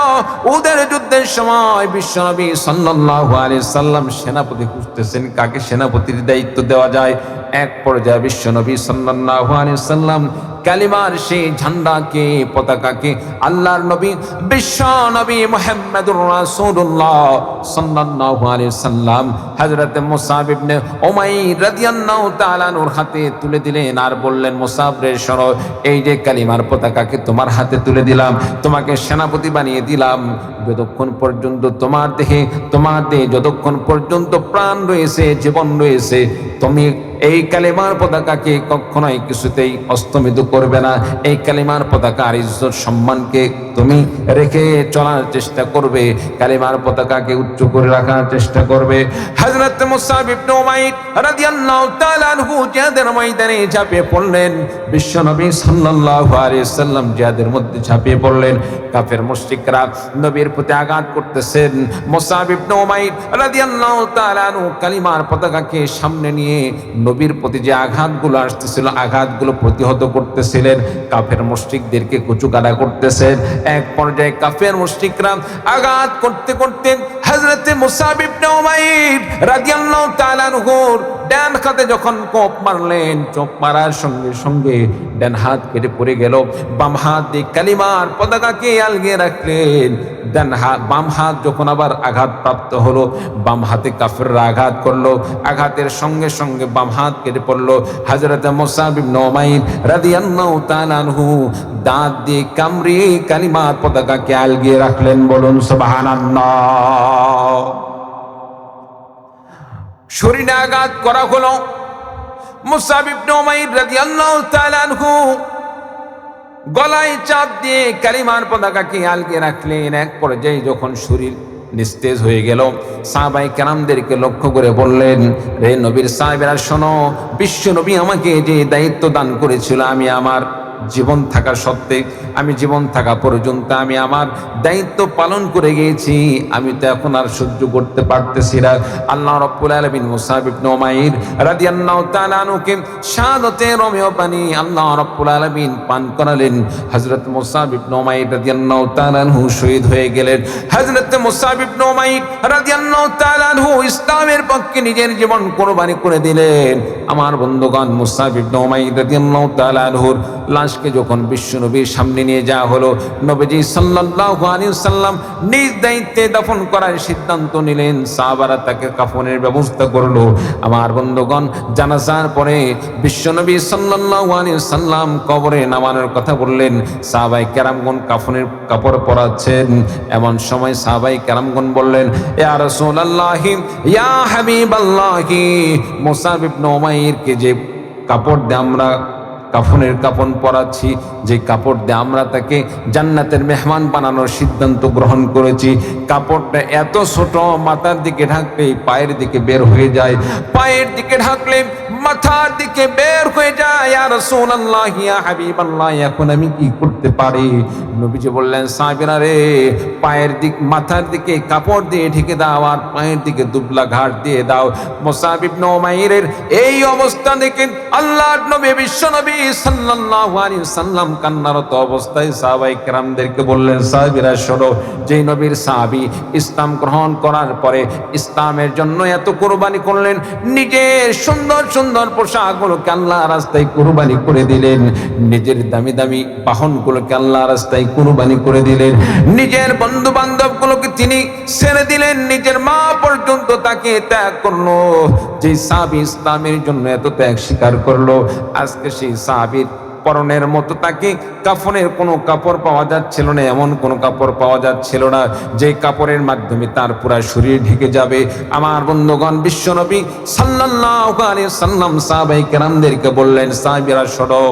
উহুদের যুদ্ধের সময় বিশ্বনবী সাল্লাল্লাহু আলাইহি সাল্লাম সেনাপতি খুঁজতেছেন, কাকে সেনাপতির দায়িত্ব দেওয়া যায়। এক পর্যায়ে বিশ্বনবী সাল্লাল্লাহু আলাইহি সাল্লাম কালিমার সেই ঝান্ডাকে, পতাকাকে আল্লাহর নবী বিশ্বনবী মুহাম্মদুর রাসূলুল্লাহ সাল্লাল্লাহু আলাইহি সাল্লাম হযরত মুসআব ইবনে উমাইর রাদিয়াল্লাহু তাআলা আনহুর হাতে তুলে দিলেন আর বললেন, মুসআব রে শোনো, এই যে কালিমার পতাকাকে তোমার হাতে তুলে দিলাম, তোমাকে সেনাপতি বানিয়ে দিলাম, যতক্ষণ পর্যন্ত তোমার দেহে যতক্ষণ পর্যন্ত প্রাণ রয়েছে, জীবন রয়েছে, তুমি এই কালিমার পতাকাকে কখনোই কিছুতেই অস্তমিত করবে না। এই কালিমার পতাকার ইজ্জত সম্মানকে তুমি রেখে চলার চেষ্টা করবে, কালিমার পতাকাকে উচ্চ করে রাখার চেষ্টা করবে। হযরত মুসআব ইবনে উমাইর রাদিয়াল্লাহু তাআলা আনহু জিহাদের ময়দানে ঝাঁপিয়ে পড়লেন। বিশ্বনবী সাল্লাল্লাহু আলাইহি সাল্লাম জিহাদের মধ্যে ঝাঁপিয়ে পড়লেন। কাফের মুশরিকরা নবীর প্রতি আঘাত করতেছেন। মুসআব ইবনে উমাইর রাদিয়াল্লাহু তাআলা আনহু কালিমার পতাকাকে সামনে নিয়ে নবীর প্রতি যে আঘাতগুলো আসতেছিল, আঘাতগুলো প্রতিহত করতেছিলেন, কাফের মুশরিকদেরকে কুচুকাটা করতেছেন। এক পর্যায়ে কাফের মুশরিকরা আঘাত করতে করতে হযরতে মুসআব ইবনে উমাইর রাদিয়াল্লাহু তাআলা আনহুর ডান হাতে যখন কোপ মারলেন, চোখ মারার সঙ্গে সঙ্গে ডান হাত কেটে পড়ে গেল। বাম হাত দিয়ে কালিমার পতাকাকে আলগিয়ে রাখলেন। বাম হাত যখন আবার আঘাতপ্রাপ্ত হলো, বাম হাতে কাফেররা আঘাত করলো, আঘাতের সঙ্গে সঙ্গে বাম হাত কেটে পড়লো। হযরত মুসআব ইবনে উমাইর রাদিয়াল্লাহু তাআলা আনহু দাঁত দিয়ে কামড়ে কালিমার পতাকাকে আলগিয়ে রাখলেন। বলুন সুবহানাল্লাহ। শরীরে আঘাত করা হলো। মুসআব ইবনে উমাইর রাদিয়াল্লাহু তাআলা আনহু গলায় চাপ দিয়ে কালিমার পতাকাকে আলগিয়ে রাখলেন। এক পর্যায়ে যখন শরীর নিস্তেজ হয়ে গেল, সাহাবায়ে কেরামদেরকে লক্ষ্য করে বললেন, রে নবীর সাহাবীরা শোনো, বিশ্ব নবী আমাকে যে দায়িত্ব দান করেছিল, আমি আমার জীবন থাকা সত্ত্বে, আমি জীবন থাকা পর্যন্ত আমি আমার দায়িত্ব পালন করে গিয়েছি, আমি তো এখন আর সহ্য করতে পারতেছি না। আল্লাহ রাব্বুল আলামিন মুসআব ইবনে উমাইর রাদিয়াল্লাহু তাআলা আনহুকে শাহাদাতের রমেয় পানি আল্লাহ রাব্বুল আলামিন পান করালেন। হযরত মুসআব ইবনে উমাইর রাদিয়াল্লাহু তাআলা আনহু শহীদ হয়ে গেলেন। হযরত মুসআব ইবনে উমাইর রাদিয়াল্লাহু তাআলা আনহু ইসলামের পক্ষে নিজের জীবন কুরবানি করে দিলেন। আমার বন্ধুগণ, মুসআব ইবনে উমাইর রাদিয়াল্লাহু তাআলা আনহুর লাশকে যখন বিশ্বনবীর সামনে নিয়ে যাওয়া হলো, নবীজি সাল্লাল্লাহু আলাইহি ওয়াসাল্লাম নিজ দায়িত্বে দাফন করার সিদ্ধান্ত নিলেন। সাহাবারা তাকে কাফনের ব্যবস্থা করলো। আমার বন্ধুগণ, জানাজার পরে বিশ্বনবী সাল্লাল্লাহু আলাইহি ওয়াসাল্লাম কবরে নামানোর কথা বললেন। সাহাবায়ে কেরামগণ কাফনের কাপড় পরাচ্ছেন। এমন সময় সাহাবায়ে কেরামগণ বললেন, ইয়া রাসূলুল্লাহ, ইয়া হাবিবাল্লাহ, মুসআব ইবনে উমাইরকে যে কাপড় দিয়ে আমরা কাফনের কাফন পরাচ্ছি, যে কাপড় দিয়ে আমরা তাকে জান্নাতের মেহমান বানানোর সিদ্ধান্ত গ্রহণ করেছি, কাপড়টা এত ছোট, মাথার দিকে ঢাকলে পায়ের দিকে বের হয়ে যায়, পায়ের দিকে ঢাকলে মাথার দিকে বের হয়ে যায়। ইয়া রাসূলুল্লাহ, ইয়া হাবিবাল্লাহ, এখন আমি কি করতে পারি? নবীজি বললেন, সাহাবীরা রে, মাথার দিকে কাপড় দিয়ে ঢেকে দাও আর পায়ের দিকে দুবলা ঘাট দিয়ে দাও। মুসআব ইবনে উমাইরের এই অবস্থা দেখে আল্লাহর নবী বিশ্বনবী সাল্লাল্লাহু আলাইহি ওয়াসাল্লাম কান্নারত অবস্থায় সাহাবায়ে কেরামদেরকে বললেন, সাহাবীরা শোনো, যেই নবীর সাহাবী ইসলাম গ্রহণ করার পরে ইসলামের জন্য এত কুরবানি করলেন, নিজের সুন্দর সুন্দর পোশাকগুলোকে আল্লাহর রাস্তায় কুরবানি করে দিলেন, নিজের দামি দামি বাহনগুলোকে আল্লাহর রাস্তায় কুরবানি করে দিলেন, নিজের বন্ধু বান্ধবগুলোকে তিনি ছেড়ে দিলেন, নিজের মা পর্যন্ত তাকে ত্যাগ করলো। যে সাহাবী ইসলামের জন্য এত ত্যাগ স্বীকার করলো, আজকে সেই সাহাবীর পরনের মতো তাকে কাফনের কোনো কাপড় পাওয়া যাচ্ছিল না, এমন কোনো কাপড় পাওয়া যাচ্ছিল না যে কাপড়ের মাধ্যমে তার পুরা শরীর ঢেকে যাবে। আমার বন্ধুগণ, বিশ্বনবী সাল্লাল্লাহু আলাইহি ওয়াসাল্লাম সাহাবায়ে কেরামদেরকে বললেন, সাহাবীরা শোনো,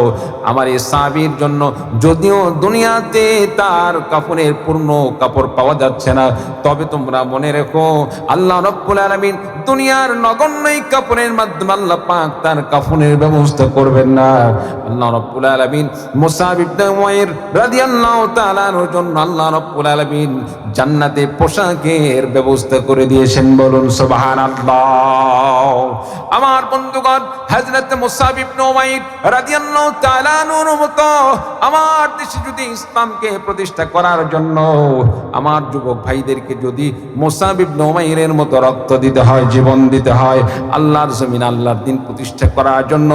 আমার এই সাহাবীর জন্য যদিও দুনিয়াতে তার কাফনের পূর্ণ কাপড় পাওয়া যাচ্ছে না, তবে তোমরা মনে রেখো আল্লাহ রাব্বুল আলামিন দুনিয়ার নগণ্য কাপড়ের মাধ্যমে আল্লাহ পাক তার কাফনের ব্যবস্থা করবেন না। আল্লাহ রাব্বুল আলামিন মুসাব ইবনে উমাইর রাদিয়াল্লাহু তাআলার জন্য আল্লাহ রাব্বুল আলামিন জান্নাতে পোশাকের ব্যবস্থা করে দিয়েছেন, বলুন সুবহানাল্লাহ। আমার বন্ধুগণ, হযরত মুসাব ইবনে উমাইর রাদিয়াল্লাহু তাআলা আনহুর মতো আমার দেশে যদি ইসলামকে প্রতিষ্ঠা করার জন্য আমার যুবক ভাইদেরকে যদি মুসাব ইবনে উমাইরের মতো রক্ত দিতে হয়, জীবন দিতে হয়, আল্লাহর জমিন আল্লাহর দ্বীন প্রতিষ্ঠা করার জন্য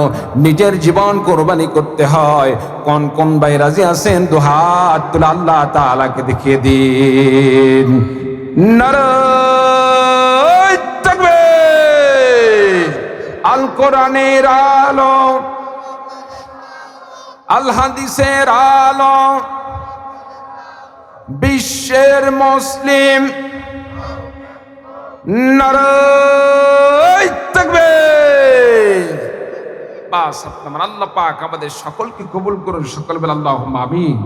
নিজের জীবন কোরবানি করতে হয়, কোন কোন ভাই রাজি আছেন? দুহাত তুলে আল্লাহ তাআলাকে দেখিয়ে দিন। নারায়ে তাকবীর। আল কোরআনের আলো, আল হাদিসের আলো, বিশ্বের মুসলিম, নারায়ে তাকবীর। বাস, আপনার আল্লাহ পাক আমাদের সকলকে কবুল করুন, সকল বলে আল্লাহুম্মা আমিন।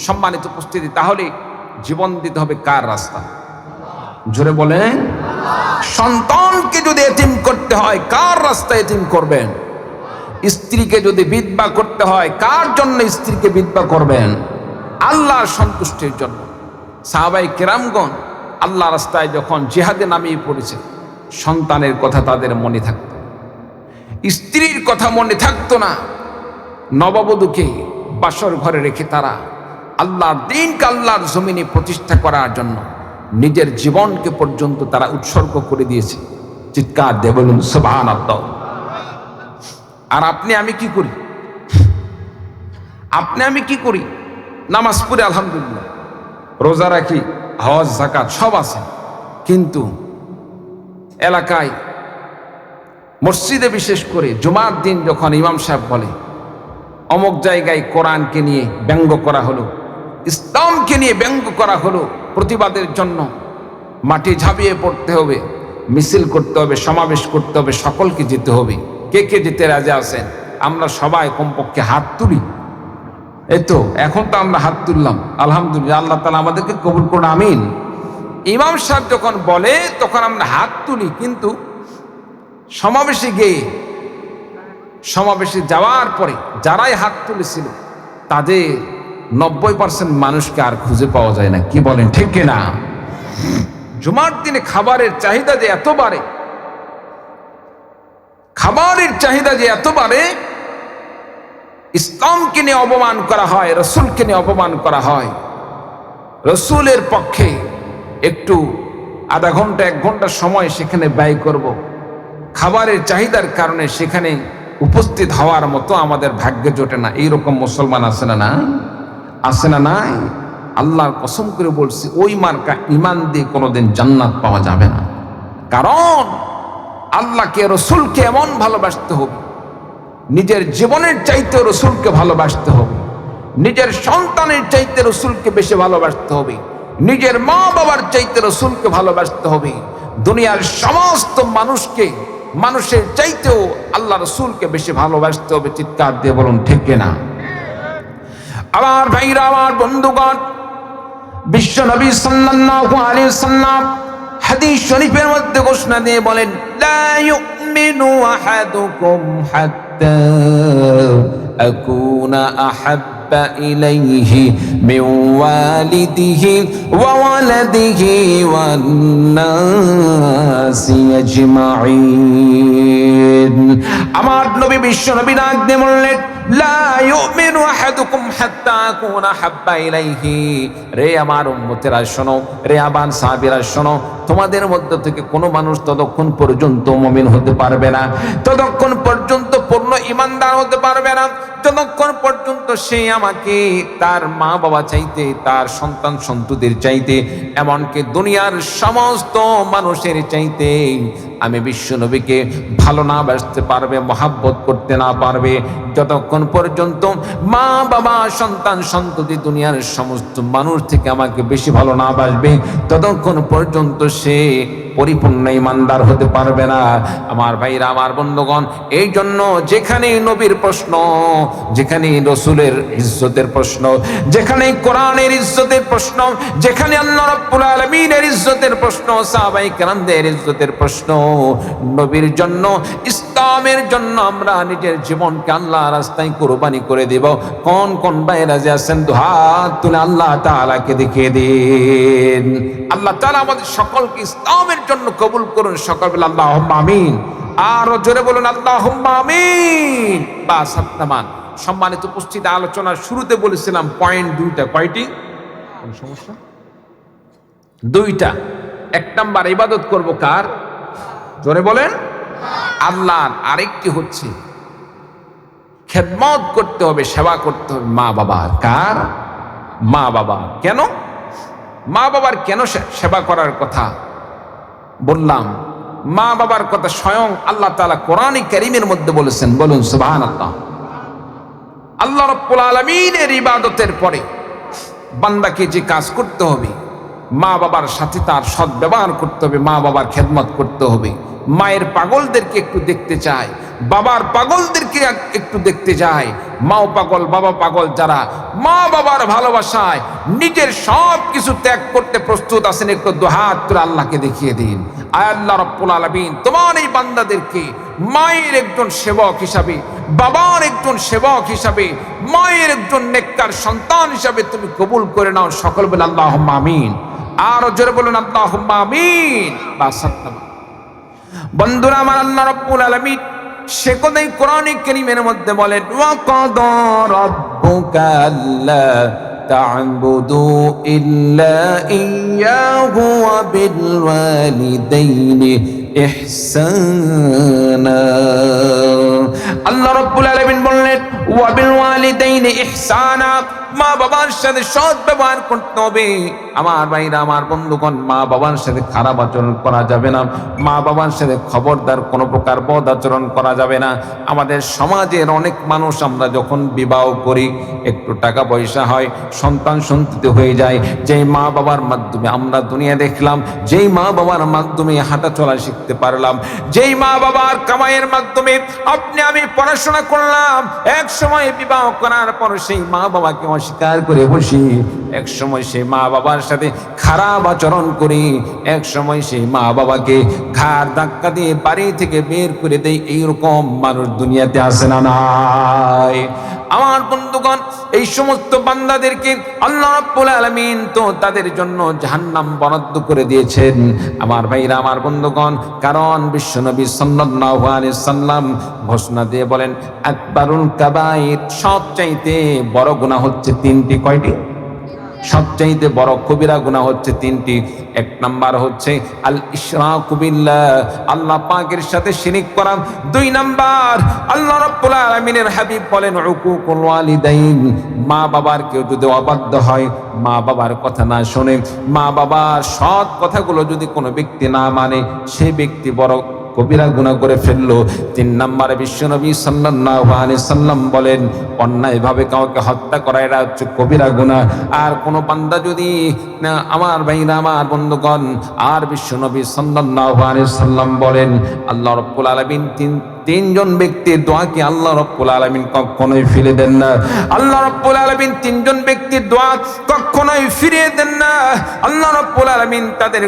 সম্মানিত উপস্থিতি, তাহলে জীবন দিতে হবে কার রাস্তা? জোরে বলেন। সন্তানকে যদি এতিম করতে হয়, কার রাস্তায় এতিম করবেন? স্ত্রীকে যদি বিধবা করতে হয়, কার জন্য স্ত্রীকে বিধবা করবেন? আল্লাহর সন্তুষ্টির জন্য। সাহাবায়ে কেরামগণ আল্লাহ রাস্তায় যখন জিহাদে নামিয়ে পড়েছে, সন্তানের কথা তাদের মনে থাকতো, স্ত্রীর কথা মনে থাকতো না। নববধূকে বাসর ঘরে রেখে তারা আল্লাহর দ্বীনকে আল্লাহর জমিনে প্রতিষ্ঠা করার জন্য নিজের জীবনকে পর্যন্ত তারা উৎসর্গ করে দিয়েছে। চিৎকার দিয়ে বলুন সুবহানাল্লাহ। আর আপনি আমি কি করি? আপনি আমি কি করি? নামাজ পড়ি আলহামদুলিল্লাহ, রোজা রাখি, হজ যাকাত সব আছে, কিন্তু এলাকায় মসজিদে বিশেষ করে জুমার দিন যখন ইমাম সাহেব বলে অমুক জায়গায় কোরআনকে নিয়ে ব্যঙ্গ করা হলো, ইসলামকে নিয়ে ব্যঙ্গ করা হলো, প্রতিবাদের জন্য মাটি ঝাঁপিয়ে পড়তে হবে, মিছিল করতে হবে, সমাবেশ করতে হবে, সকলকে যেতে হবে। কে কে যেতে রাজি আছেন? আমরা সবাই কমপক্ষে হাত তুলি। এই তো এখন তো আমরা হাত তুললাম, আলহামদুলিল্লাহ, আল্লাহ তাআলা আমাদেরকে কবুল করুন, আমিন। ইমাম সাহেব যখন বলে তখন আমরা হাত তুলি, কিন্তু সমাবেশে গিয়ে, সমাবেশে যাওয়ার পরে যারাই হাত তুলেছিল তাদের 90% মানুষকে আর খুঁজে পাওয়া যায় না। কি বলেন, ঠিক কিনা? জুমার দিনে খাবারের চাহিদা যে এত বাড়ে, খাবারের চাহিদা যে এত বাড়ে, ইসলামকে নিয়ে অপমান করা হয়, রসুলকে নিয়ে অপমান করা হয়। রসুলের পক্ষে একটু আধা ঘন্টা 1 ঘন্টা সময় সেখানে ব্যয় করব, খাবারের চাহিদার কারণে সেখানে উপস্থিত হওয়ার মতো আমাদের ভাগ্যে জোটে না। এইরকম মুসলমান আছে না? না আছে না? নাই। আল্লাহর কসম করে বলছি, ওই মার্কা ইমান দিয়ে কোনোদিন জান্নাত পাওয়া যাবে না। কারণ আল্লাহকে, রসুলকে এমন ভালোবাসতে হবে, নিজের জীবনের চাইতে রসুলকে ভালোবাসতে হবে, নিজের সন্তানের চাইতে রসুলকে বেশি ভালোবাসতে হবে, নিজের মা বাবার চাইতে রসুলকে ভালোবাসতে হবে, দুনিয়ার সমস্ত মানুষকে, মানুষের চাইতেও আল্লাহ রসুলকে বেশি ভালোবাসতে হবে। চিৎকার দিয়ে বলুন ঠিক কিনা? আমার ভাইরা, আমার বন্ধুগণ, বিশ্ব নবী সাল্লাল্লাহু আলাইহি ওয়াসাল্লাম হাদিস শরীফের মধ্যে ঘোষণা দিয়ে বলেন, লা ইউমিনু আহাদুকুম হাত্তা আকুনা আহাব্বা ইলাইহি মিন ওয়ালিদিহি ওয়া ওয়ালাদিহি ওয়ান নাসি আজমাইন। আমার নবী, বিশ্ব নবী ডাক দিয়ে বললেন, লা ইউমিনু আহাদুকুম হাত্তা আকুনা হাব্বা ইলাইহি, রে আমার উম্মতেরা শোনো, রে আবান সাহাবীরা শোনো, তোমাদের মধ্য থেকে কোনো মানুষ ততক্ষণ পর্যন্ত মুমিন হতে পারবে না, ততক্ষণ পর্যন্ত পূর্ণ ঈমানদার হতে পারবে না যতক্ষণ পর্যন্ত সে আমাকে তার মা বাবা চাইতে, তার সন্তান সন্ততির চাইতে, এমনকি দুনিয়ার সমস্ত মানুষের চাইতে আমি বিশ্ব নবীকে ভালো না বাসতে পারবে, মহাব্বত করতে না পারবে, যতক্ষণ পর্যন্ত মা বাবা সন্তান সন্ততি দুনিয়ার সমস্ত মানুষ থেকে আমাকে বেশি ভালো না বাসবে, ততক্ষণ পর্যন্ত সে পরিপূর্ণ ঈমানদার হতে পারবে না। আমার ভাইরা, আমার বন্ধুগণ, এই জন্য যেখানে নবীর প্রশ্ন, যেখানে রসুলের ইজ্জতের প্রশ্ন, যেখানে কোরআনের ইজ্জতের প্রশ্ন, যেখানে আল্লাহ রাব্বুল আলামিনের ইজ্জতের প্রশ্ন, সাহাবায়ে কেরামদের ইজ্জতের প্রশ্ন, নবীর জন্য, ইসলামের জন্য আমরা নিজের জীবনকে আল্লাহর রাস্তায় কুরবানি করে দেব। কোন কোন ভাইরা যে আছেন হাত তুলে আল্লাহ তাআলাকে দেখিয়ে দিন। আল্লাহ তাআলা আমাদের সকলকে ইসলামের জন্য কবুল করুন। সকল বলে আল্লাহুম্মা আমিন। আর জোরে বলুন আল্লাহুম্মা আমিন। বাস সাত্তামান। সম্মানিত উপস্থিতি, আলোচনার শুরুতে বলেছিলাম পয়েন্ট দুইটা। কয়টি? কোন সমস্যা? দুইটা। এক নাম্বার, ইবাদত করব কার? জোরে বলেন আল্লাহর। আরেকটি হচ্ছে খেদমত করতে হবে, সেবা করতে হবে মা বাবার। কার? মা বাবা। কেন মা বাবার কেন সেবা করার কথা বললাম? মা বাবার কথা স্বয়ং আল্লাহ তাআলা কোরআনে কারীমের মধ্যে বলেছেন। বলুন সুবহানাল্লাহ। আল্লাহ রাব্বুল আলামিনের ইবাদতের পরে বান্দাকে যে কাজ করতে হবে, মা বাবার সাথে তার সৎ ব্যবহার করতে হবে, মা বাবার খেদমত করতে হবে। মায়ের পাগলদেরকে একটু দেখতে চায়, বাবার পাগলদেরকে একটু দেখতে যায়। মাও পাগল, বাবা পাগল যারা মা বাবার ভালোবাসায় নিজের সব কিছু ত্যাগ করতে প্রস্তুত আছেন, একটু দুহাত তুলে আল্লাহকে দেখিয়ে দিন। আয় আল্লাহ রাব্বুল আলামিন, তোমার এই বান্দাদেরকে মায়ের একজন সেবক হিসাবে, বাবার একজন সেবক হিসাবে, মায়ের একজন নেককার সন্তান হিসাবে তুমি কবুল করে নাও। সকল বলে আল্লাহুম্মা আমিন। আর জোরে বলুন আল্লাহুম্মা আমিন। বাস। বন্ধুরা আমার, আল্লাহ রাব্বুল আলামিন সে কথাই কোরআনে কারীমের মধ্যে বলেন, ওয়া কাদা রাব্বুকা আল্লা তা'বুদু ইল্লা ইয়্যাহু ওয়া বিল ওয়ালিদাইনি ইহসানা। আল্লাহ রাব্বুল আলামিন বললেন, ওয়া বিল ওয়ালিদাইনি ইহসানা, মা বাবার সাথে সৎ ব্যবহার করতে হবে। আমার ভাইরা, আমার বন্ধুগণ, মা বাবার সাথে খারাপ আচরণ করা যাবে না। মা বাবার সাথে খবরদার কোনো প্রকার বদ আচরণ করা যাবে না। আমাদের সমাজের অনেক মানুষ, আমরা যখন বিবাহ করি, একটু টাকা পয়সা হয়, সন্তান সন্ততি হয়ে যায়, যেই মা বাবার মাধ্যমে আমরা দুনিয়া দেখলাম, যেই মা বাবার মাধ্যমে হাঁটা চলা শিখতে পারলাম, যেই মা বাবার কামাইয়ের মাধ্যমে আপনি আমি পড়াশোনা করলাম, এক সময় বিবাহ করার পর সেই মা বাবাকে অস্বীকার করে বসি, এক সময় সেই মা বাবার সাথে খারাপ আচরণ করি, এক সময় সেই মা বাবাকে ঘাড় ধাক্কা দিয়ে বাড়ি থেকে বের করে দেই। এইরকম মানুষ দুনিয়াতে আসে না? নাই? আমার বন্ধুগণ, এই সমস্ত বান্দাদেরকে আল্লাহ রাব্বুল আলামিন তো তাদের জন্য জাহান্নাম বরাদ্দ করে দিয়েছেন। আমার ভাইরা, আমার বন্ধুগণ, কারণ বিশ্বনবী সাল্লাল্লাহু আলাইহি সাল্লাম ঘোষণা দিয়ে বলেন, আকবারুল কাবাইর, সবচাইতে বড় গুনাহ হচ্ছে তিনটি। কয়টি? সবচাইতে বড় কবিরা গুনাহ হচ্ছে তিনটি। এক নাম্বার হচ্ছে আল ইশরাকু বিল্লাহ, আল্লাহ পাকের সাথে শিরিক করা। দুই নাম্বার, আল্লাহ রাব্বুল আলামিনের হাবিব বলেন, উকুকুল ওয়ালিদাইন, মা বাবার কেউ যদি অবাধ্য হয়, মা বাবার কথা না শোনে, মা বাবার সৎ কথাগুলো যদি কোনো ব্যক্তি না মানে, সে ব্যক্তি বড় কবিরা গুনাহ করে ফেললো। তিন নম্বরে বিশ্বনবী সাল্লাল্লাহু আলাইহি সাল্লাম বলেন, অন্যায়ভাবে কাউকে হত্যা করা এটা হচ্ছে কবিরা গুনাহ। আর কোনো বান্দা যদি, আমার ভাইরা, আমার বন্ধুগণ, আর বিশ্বনবী সাল্লাল্লাহু আলাইহি সাল্লাম বলেন, আল্লাহ রাব্বুল আলামিন তিনজন ব্যক্তির দোয়াকে আল্লাহ রাব্বুল আলামিন কখনোই ফিরে দেন না। আল্লাহ রাব্বুল আলামিন তিনজন ব্যক্তির দোয়া কখনোই ফিরিয়ে দেন না। আল্লাহ রাব্বুল আলামিন তাদের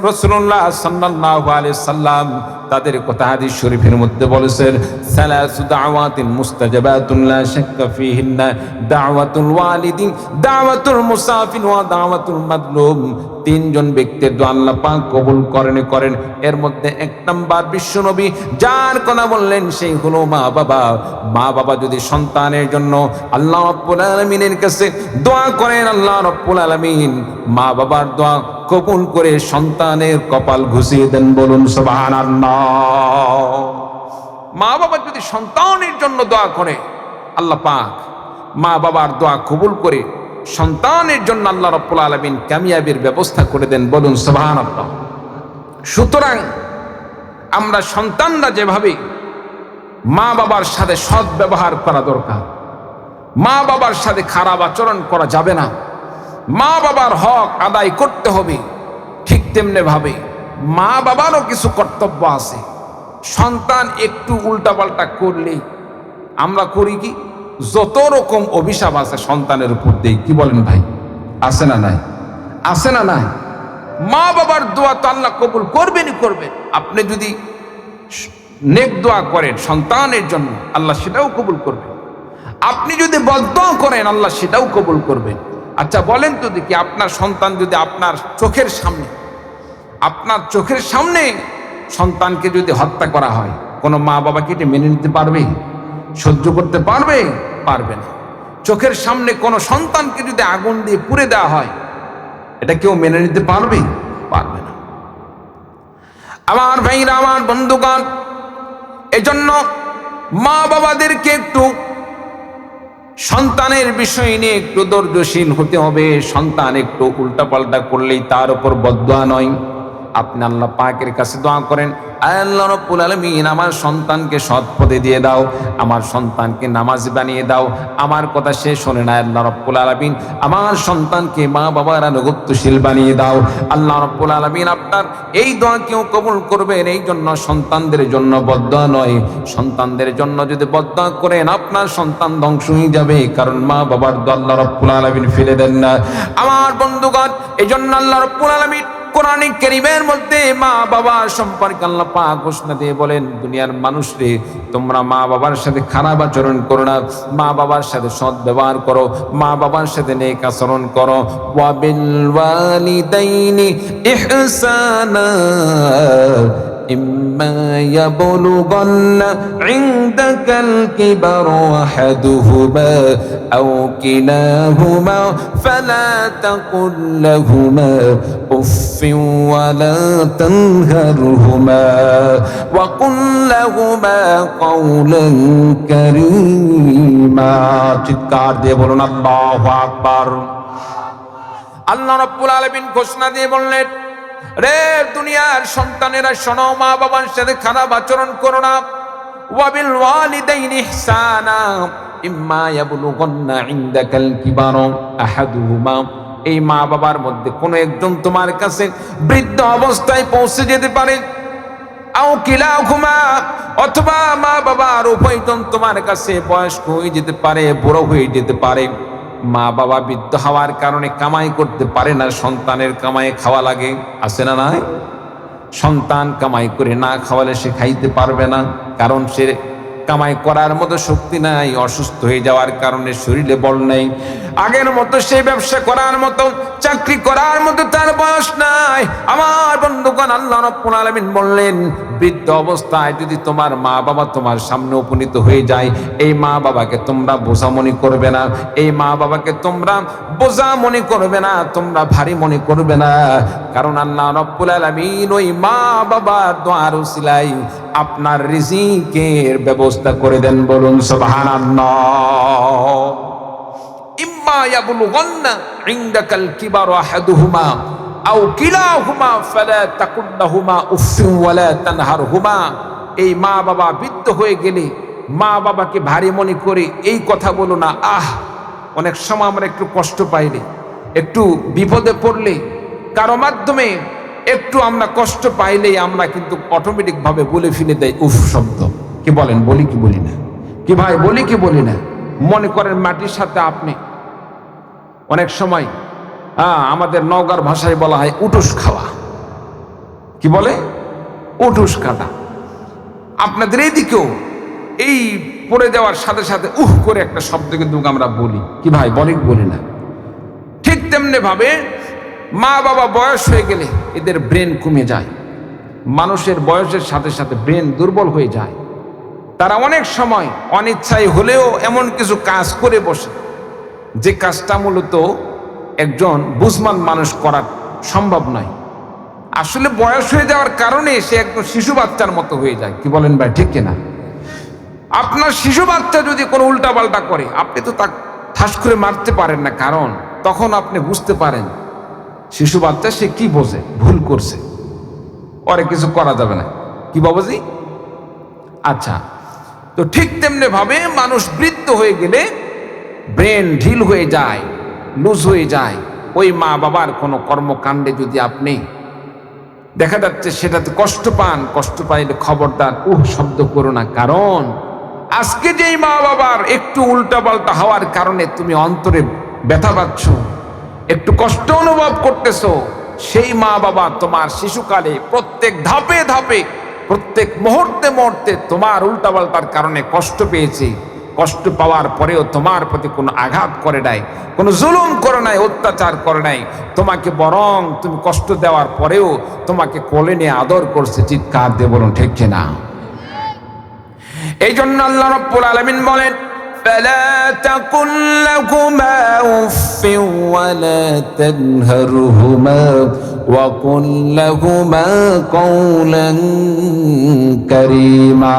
রাসূলুল্লাহ সাল্লাল্লাহু আলাইহি সাল্লাম তাদের কথা হাদিস শরীফের মধ্যে বলেছেন, সালাসু দাওয়াতিন মুস্তাজাবাতুন লা শাক্কা ফীহিন্না দাওয়াতুল ওয়ালিদিন, দাওয়াতুল মুসাফির ওয়া দাওয়াতুল মাদলুম। তিনজন ব্যক্তির দোয়া আল্লাহ পাক কবুল করেন। এর মধ্যে এক নাম্বার বিশ্বনবী যার কথা বললেন সেই হলো মা বাবা। মা বাবা যদি সন্তানের জন্য আল্লাহ রাব্বুল আলামিনের কাছে দোয়া করেন, আল্লাহ রাব্বুল আলামিন মা বাবার দোয়া কবুল করে সন্তানের কপাল ঘুষিয়ে দেন। বলুন সুবহানাল্লাহ। মা বাবা যদি সন্তানের জন্য দোয়া করে, আল্লাহ পাক মা বাবার দোয়া কবুল করে সন্তানের জন্য আল্লাহ রাব্বুল আলামিন কামিয়াবির ব্যবস্থা করে দেন। বলুন সুবহানাল্লাহ। সুতরাং আমরা সন্তানরা যেভাবে মা বাবার সাথে সৎ ব্যবহার করা দরকার, মা বাবার সাথে খারাপ আচরণ করা যাবে না, মা বাবার হক আদায় করতে হবে, ঠিক তেমনি ভাবে মা বাবারও কিছু কর্তব্য আছে। সন্তান একটু উল্টাপাল্টা করলেই আমরা করি কি, যত রকম অভিশাপ আছে সন্তানের উপর দেই। কি বলেন ভাই? আছে না নাই? আছে না নাই? মা বাবার দোয়া তো আল্লাহ কবুল করবেনই করবেন। আপনি যদি নেক দোয়া করেন সন্তানের জন্য, আল্লাহ সেটাও কবুল করবেন। আপনি যদি বদদোয়া করেন, আল্লাহ সেটাও কবুল করবেন। আচ্ছা বলেন তো দেখি, আপনার সন্তান যদি আপনার চোখের সামনে সন্তানকে যদি হত্যা করা হয়, কোনো মা বাবা কি এটা মেনে নিতে পারবে? সহ্য করতে পারবে? পারবে না। চোখের সামনে কোনো সন্তানকে যদি আগুন দিয়ে পুড়ে দেওয়া হয়, এটা কেউ মেনে নিতে পারবে? পারবে না। আমার ভাইরা, আমার বন্ধুগণ, এজন্য মা বাবাদেরকে একটু সন্তানের বিষয় নিয়ে একটু ধৈর্যশীল হতে হবে। সন্তান একটু উল্টাপাল্টা করলেই তার উপর বদদোয়া নয়, আপনি আল্লাহ পাকের কাছে দোয়া করেন, আল্লাহ রাব্বুল আলামিন আমার সন্তানকে সৎ পথে দিয়ে দাও, আমার সন্তানকে নামাজি বানিয়ে দাও। আমার কথা শেষ শোনে না, আল্লাহ রাব্বুল আলামিন আমার সন্তানকে মা বাবার আনুগত্যশীল বানিয়ে দাও। আল্লাহ রাব্বুল আলামিন আপনার এই দোয়া কেউ কবুল করবেন। এই জন্য সন্তানদের জন্য বদদোয়া নয়, সন্তানদের জন্য যদি বদদোয়া করেন আপনার সন্তান ধ্বংস হয়ে যাবে, কারণ মা বাবার দোয়া আল্লাহ রাব্বুল আলামিন ফেলে দেন না। আমার বন্ধুগণ, এই জন্য আল্লাহ রাব্বুল আলামিন কোরআনে কারীমের মধ্যে মা বাবা সম্পর্কে আল্লাহ পাক ঘোষণা দিয়ে বলেন, দুনিয়ার মানুষরে তোমরা মা বাবার সাথে খারাপ আচরণ করো না, মা বাবার সাথে সৎ ব্যবহার করো, মা বাবার সাথে নেক আচরণ করো। ওয়া বিল ওয়ালিদাইনি ইহসানা ইম্মা ইয়াবলুগান্না ইনদাকাল কিবারা আহাদুহুমা আও কিলাহুমা ফালা তাকুল লাহুমা উফফিন ওয়ালা তানহারহুমা ওয়া কুল লাহুমা কাওলান কারীমা। চিৎকার দিয়ে বলুন আল্লাহু আকবার। আল্লাহ রাব্বুল আলামিন ঘোষণা দিয়ে বললেন, রে দুনিয়ার সন্তানেরা শোনো, মা বাবার সাথে খারাপ আচরণ করো না। ওয়াবিল ওয়ালিদাইনি ইহসানা ইম্মা ইয়াবলুগান্না ইনদাকাল কিবারা আহাদুহুমা, এই মা বাবার মধ্যে কোনো একজন তোমার কাছে বৃদ্ধ অবস্থায় পৌঁছে যেতে পারে, আও কিলাহুমা, অথবা মা বাবার উভয়জন তোমার কাছে বয়স্ক হয়ে যেতে পারে, বুড়ো হয়ে যেতে পারে। মা বাবা বৃদ্ধ হওয়ার কারণে কামাই করতে পারে না, সন্তানের কামাই খাওয়া লাগে। আছে না নাই? সন্তান কামাই করে না খাওয়ালে সে খাইতে পারবে না, কারণ সে কামাই করার মতো শক্তি নাই, অসুস্থ হয়ে যাওয়ার কারণে শরীরে বল নেই, আগের মতো সে ব্যবসা করার মতো, চাকরি করার মতো তার বয়স নাই। আমার বন্ধুগণ, আল্লাহ রাব্বুল আলামিন বললেন, বৃদ্ধ অবস্থায় যদি তোমার মা বাবা তোমার সামনে উপনীত হয়ে যায়, এই মা বাবাকে তোমরা বোঝা মনে করবে না, এই মা বাবাকে তোমরা বোঝা মনে করবে না, তোমরা ভারী মনে করবে না, কারণ আল্লাহ রাব্বুল আলামিন ওই মা বাবার দোয়ার উসিলায় আপনার রিজিকের ব্যবস্থা করে দেন। বলুন সুবহানাল্লাহ। ইম্মা ইয়াবলুগান্না ইনদাকাল কিবারা আহাদুহুমা আও কিলাহুমা ফালা তাকুল লাহুমা উফফিন ওয়ালা তানহারহুমা, এই মা বাবা বৃদ্ধ হয়ে গেলে মা বাবাকে ভারী মনে করে এই কথা বলো না। অনেক সময় আমরা একটু কষ্ট পাইলে, একটু বিপদে পড়লে, কারো মাধ্যমে একটু আমরা কষ্ট পাইলেই আমরা কিন্তু অটোমেটিক ভাবে বলে ফেলে দেয় উফ শব্দ। কি বলেন? বলি কি বলি না? কি ভাই, বলি কি বলি না? মনে করেন মাটির সাথে আপনি অনেক সময় আমাদের নওগাঁর ভাষায় বলা হয় উটুস খাওয়া। কি বলে? উটুস কাটা। আপনাদের এইদিকেও এই পড়ে যাওয়ার সাথে সাথে উহ করে একটা শব্দ কিন্তু আমরা বলি, কি ভাই বলি না? ঠিক তেমনি ভাবে মা বাবা বয়স হয়ে গেলে এদের ব্রেন কমে যায়। মানুষের বয়সের সাথে সাথে ব্রেন দুর্বল হয়ে যায়। তারা অনেক সময় অনিচ্ছায় হলেও এমন কিছু কাজ করে বসে যে কাজটা মূলত একজন বুঝমান মানুষ করা সম্ভব নয়। আসলে বয়স হয়ে যাওয়ার কারণে সে একদম শিশু বাচ্চার মতো হয়ে যায়। কি বলেন ভাই, ঠিক কিনা? আপনার শিশু বাচ্চা যদি কোনো উল্টাপাল্টা করে, আপনি তো তা ঠাস করে মারতে পারেন না, কারণ তখন আপনি বুঝতে পারেন শিশু বাচ্চা সে কি বোঝে, ভুল করছে, পরে কিছু করা যাবে না। কি বাবাজি? আচ্ছা, তো ঠিক তেমনি ভাবে মানুষ বৃদ্ধ হয়ে গেলে ব্রেন ঢিল হয়ে যায়, লুজ হয়ে যায়। ওই মা বাবার কোনো কর্মকাণ্ডে যদি আপনি দেখা যাচ্ছে সেটাতে কষ্ট পান, কষ্ট পাইলে খবরদার শব্দ করো না, কারণ আজকে যেই মা বাবার একটু উল্টাপাল্টা হওয়ার কারণে তুমি অন্তরে ব্যথা পাচ্ছ, একটু কষ্ট অনুভব করতেছো, সেই মা বাবা তোমার শিশুকালে প্রত্যেক ধাপে ধাপে প্রত্যেক মুহূর্তে মুহূর্তে তোমার উল্টাপাল্টার কারণে কষ্ট পেয়েছে। কষ্ট পাওয়ার পরেও তোমার প্রতি কোনো আঘাত করে নাই, কোনো জুলুম করে নাই, অত্যাচার করে নাই তোমাকে, বরং তুমি কষ্ট দেওয়ার পরেও তোমাকে কোলে নিয়ে আদর করছে। চিৎকার দিয়ে বলুন ঠিক কিনা? এই জন্য আল্লাহ রাব্বুল আলামিন বলেন, فلا تقل لهما أف ولا تنهرهما وقل لهما قولا كريما।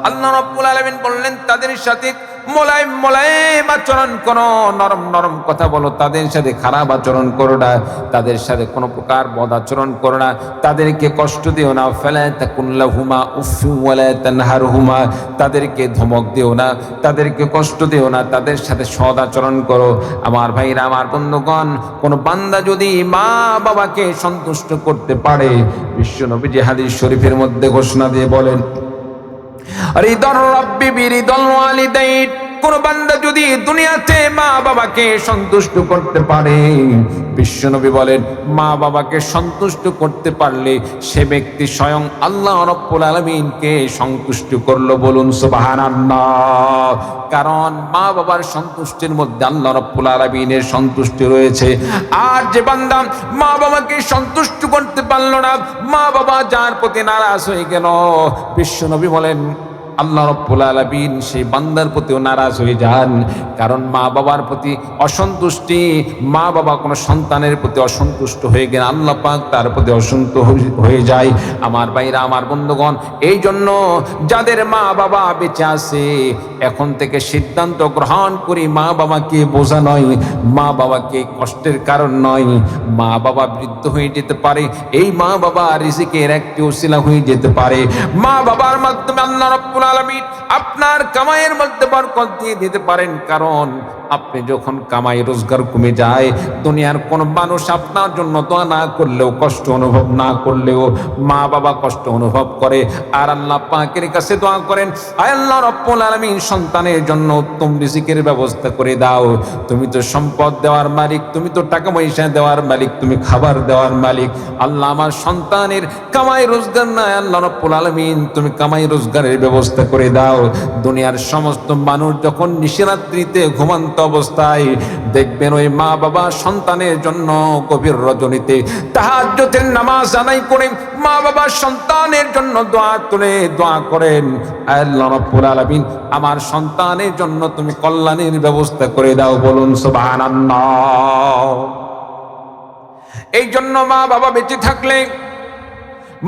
আল্লাহ রাব্বুল আলামিন বললেন তাদের সাথে মোলায়েম মোলায়েম আচরণ করো, নরম নরম কথা বলো, তাদের সাথে খারাপ আচরণ করো না, তাদের সাথে কোনো প্রকার বদ আচরণ করো না, তাদেরকে কষ্ট দিও না। ফালা তাকুল লাহুমা উফ ওয়ালা তানহারহুমা, তাদেরকে ধমক দিও না, তাদেরকে কষ্ট দিও না, তাদের সাথে সদ আচরণ করো। আমার ভাইরা, আমার বন্ধুগণ, কোন বান্দা যদি মা বাবাকে সন্তুষ্ট করতে পারে, বিশ্ব নবীজি হাদিস শরীফের মধ্যে ঘোষণা দিয়ে বলেন, রিদার রাব্বি বিরিদাল ওয়ালিদাইন, কোন বান্দা যদি দুনিয়াতে মা বাবাকে সন্তুষ্ট করতে পারে, বিশ্বনবী বলেন মা বাবাকে সন্তুষ্ট করতে পারলে সে ব্যক্তি স্বয়ং আল্লাহ রাব্বুল আলামিনকে সন্তুষ্ট করলো। বলুন সুবহানাল্লাহ। কারণ মা বাবার সন্তুষ্টির মধ্যে আল্লাহ রাব্বুল আলামিনের সন্তুষ্টি রয়েছে। আর যে বান্দা মা বাবাকে সন্তুষ্ট করতে পারলো না, মা বাবা যার প্রতি নারাজ হয়ে গেল, বিশ্বনবী বলেন আল্লাহ রাব্বুল আলামিন সেই বান্দার প্রতিও নারাজ হয়ে যান। কারণ মা বাবার প্রতি অসন্তুষ্টি, মা বাবা কোনো সন্তানের প্রতি অসন্তুষ্ট হয়ে গেলে আল্লাহ পাক তার প্রতি অসন্তুষ্ট হয়ে যায়। আমার ভাইরা, আমার বন্ধুগণ, এই জন্য যাদের মা বাবা বেঁচে আছে, এখন থেকে সিদ্ধান্ত গ্রহণ করি মা বাবাকে বোঝা নয়, মা বাবাকে কষ্টের কারণ নয়। মা বাবা বৃদ্ধ হয়ে যেতে পারে, এই মা বাবা রিজিকের একটি ওসিলা হয়ে যেতে পারে। মা বাবার মাধ্যমে আল্লাহ রাব্বুল আলামিন আপনার কামাইয়ের মধ্যে বরকত দিয়ে দিতে পারেন। কারণ আপনি যখন কামাই রোজগার কমে যায়, দুনিয়ার কোন মানুষ আপনার জন্য দোয়া না করলেও, কষ্ট অনুভব না করলেও মা বাবা কষ্ট অনুভব করে। আর আল্লাহ পাকের কাছে দোয়া করেন, আয় আল্লাহ রাব্বুল আলামিন সন্তানের জন্য উত্তম রিজিকের ব্যবস্থা করে দাও। তুমি তো সম্পদ দেওয়ার মালিক, তুমি তো টাকা পয়সা দেওয়ার মালিক, তুমি খাবার দেওয়ার মালিক। আল্লাহ আমার সন্তানের কামাই রোজগার নাই, আল্লাহ রাব্বুল আলামিন তুমি কামাই রোজগারের ব্যবস্থা করে দাও। দুনিয়ার সমস্ত মানুষ যখন নিশিরাত্রিতে ঘুমন্ত অবস্থায় দেখবেন ওই মা বাবা সন্তানের জন্য গভীর রজনীতে তাহাজ্জুদের নামাজ আদায় করে মা বাবা সন্তানের জন্য দোয়া তুলে দোয়া করেন, আল্লাহ রাব্বুল আলামিন আমার সন্তানের জন্য তুমি কল্যাণের ব্যবস্থা করে দাও। বলুন সুবহানাল্লাহ। এই জন্য মা বাবা বেঁচে থাকলে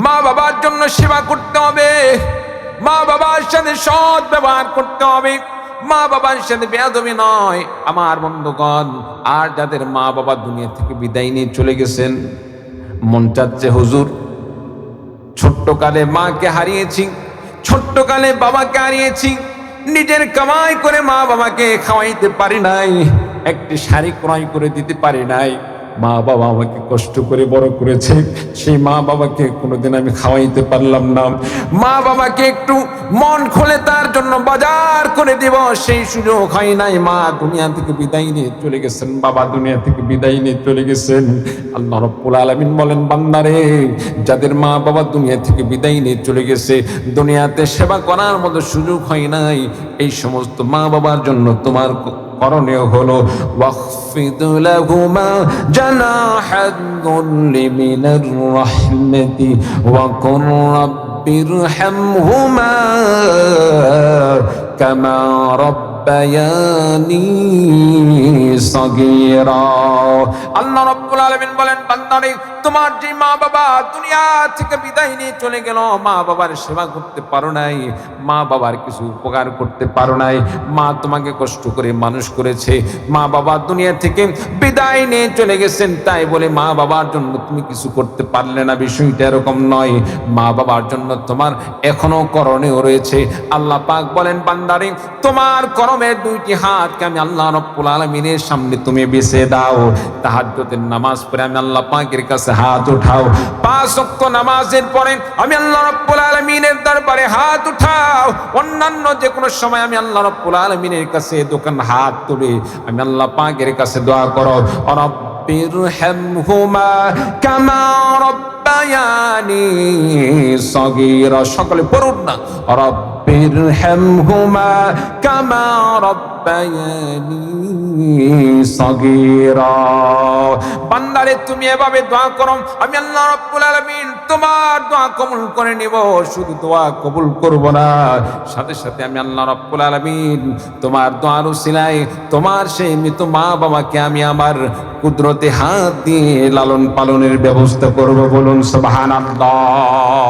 মা বাবার জন্য সেবা করতে হবে, মা বাবার সাথে সৎ ব্যবহার করতে হবে, মা বাবার সাথে বেয়াদবি নয়। আমার বন্ধুগণ, আর যাদের মা বাবা দুনিয়া থেকে বিদায় নিয়ে চলে গেছেন, মন চাচ্ছে হুজুর ছোট্টকালে মাকে হারিয়েছি, ছোট্টকালে বাবাকে হারিয়েছি, নিজের কামাই করে মা বাবাকে খাওয়াইতে পারি নাই, একটি শাড়ি ক্রয় করে দিতে পারি নাই, মা বাবা আমাকে কষ্ট করে বড় করেছে, সেই মা বাবাকে কোনোদিন আমি খাওয়াইতে পারলাম না। মা বাবাকে একটু মন খুলে তার জন্য বাজার করে দিব, সেই সুযোগ হয় নাই। মা দুনিয়া থেকে বিদায় নিয়ে চলে গেছেন, বাবা দুনিয়া থেকে বিদায় নিয়ে চলে গেছেন। আল্লাহ রাব্বুল আলামিন বলেন, বান্দারে, যাদের মা বাবা দুনিয়া থেকে বিদায় নিয়ে চলে গেছে, দুনিয়াতে সেবা করার মতো সুযোগ হয় নাই, এই সমস্ত মা বাবার জন্য তোমার করণীয় হলো ওয়াখফিদ লাহুমা জানাহাদ যুল্লি মিনার রাহমাতি ওয়া কুর রাব্বিরহামহুমা কামা রাব্বায়ানি সাগীরা। আল্লাহ রাব্বুল আলামিন বলেন, বান্দারে, তোমার যে মা বাবা দুনিয়া থেকে বিদায় নিয়ে চলে গেল, মা বাবার সেবা করতে পারো নাই, মা বাবার কিছু উপকার করতে পারো নাই, মা তোমাকে কষ্ট করে মানুষ করেছে, মা বাবা দুনিয়া থেকে বিদায় নিয়ে চলে গেছেন, তাই বলে মা বাবার জন্য তুমি কিছু করতে পারলে না, বিষয়টা এরকম নয়। মা বাবার জন্য তোমার এখনো করণীয় রয়েছে। আল্লাহ পাক বলেন, বান্দারে, তোমার করমের দুইটি হাতকে আমি আল্লাহ রাব্বুল আলামিনের সামনে তুমি বিছিয়ে দাও। তাহাজ্জুদের নামাজ পড়ে আমি আল্লাহ পাকের কাছে হাত উঠাও। 5 ওয়াক্ত নামাজের পরে আমি আল্লাহ রাব্বুল আলামিনের দরবারে হাত উঠাও। অন্যান্য যে কোনো সময় আমি আল্লাহ রাব্বুল আলামিনের কাছে দোকান হাত তুলে আমি আল্লাহ পাকের কাছে দোয়া করো, রব্বিরহামহুমা কামা রাব্বায়ানি সাগীরা। সকলে পড়ুন না, রব্বিরহামহুমা কামা রাব্বায়ানি সাগীরা। বান্দারে, তুমি এভাবে দোয়া করো, আমি আল্লাহ রাব্বুল আলামিন তোমার দোয়া কবুল করে নিব। শুধু দোয়া কবুল করব না, সাথে সাথে আমি আল্লাহ রাব্বুল আলামিন তোমার দোয়ার উসিলায় তোমার সেই মৃত মা বাবাকে আমি আমার কুদরতে হাত দিয়ে লালন পালনের ব্যবস্থা করব। বলুন সুবহানাল্লাহ।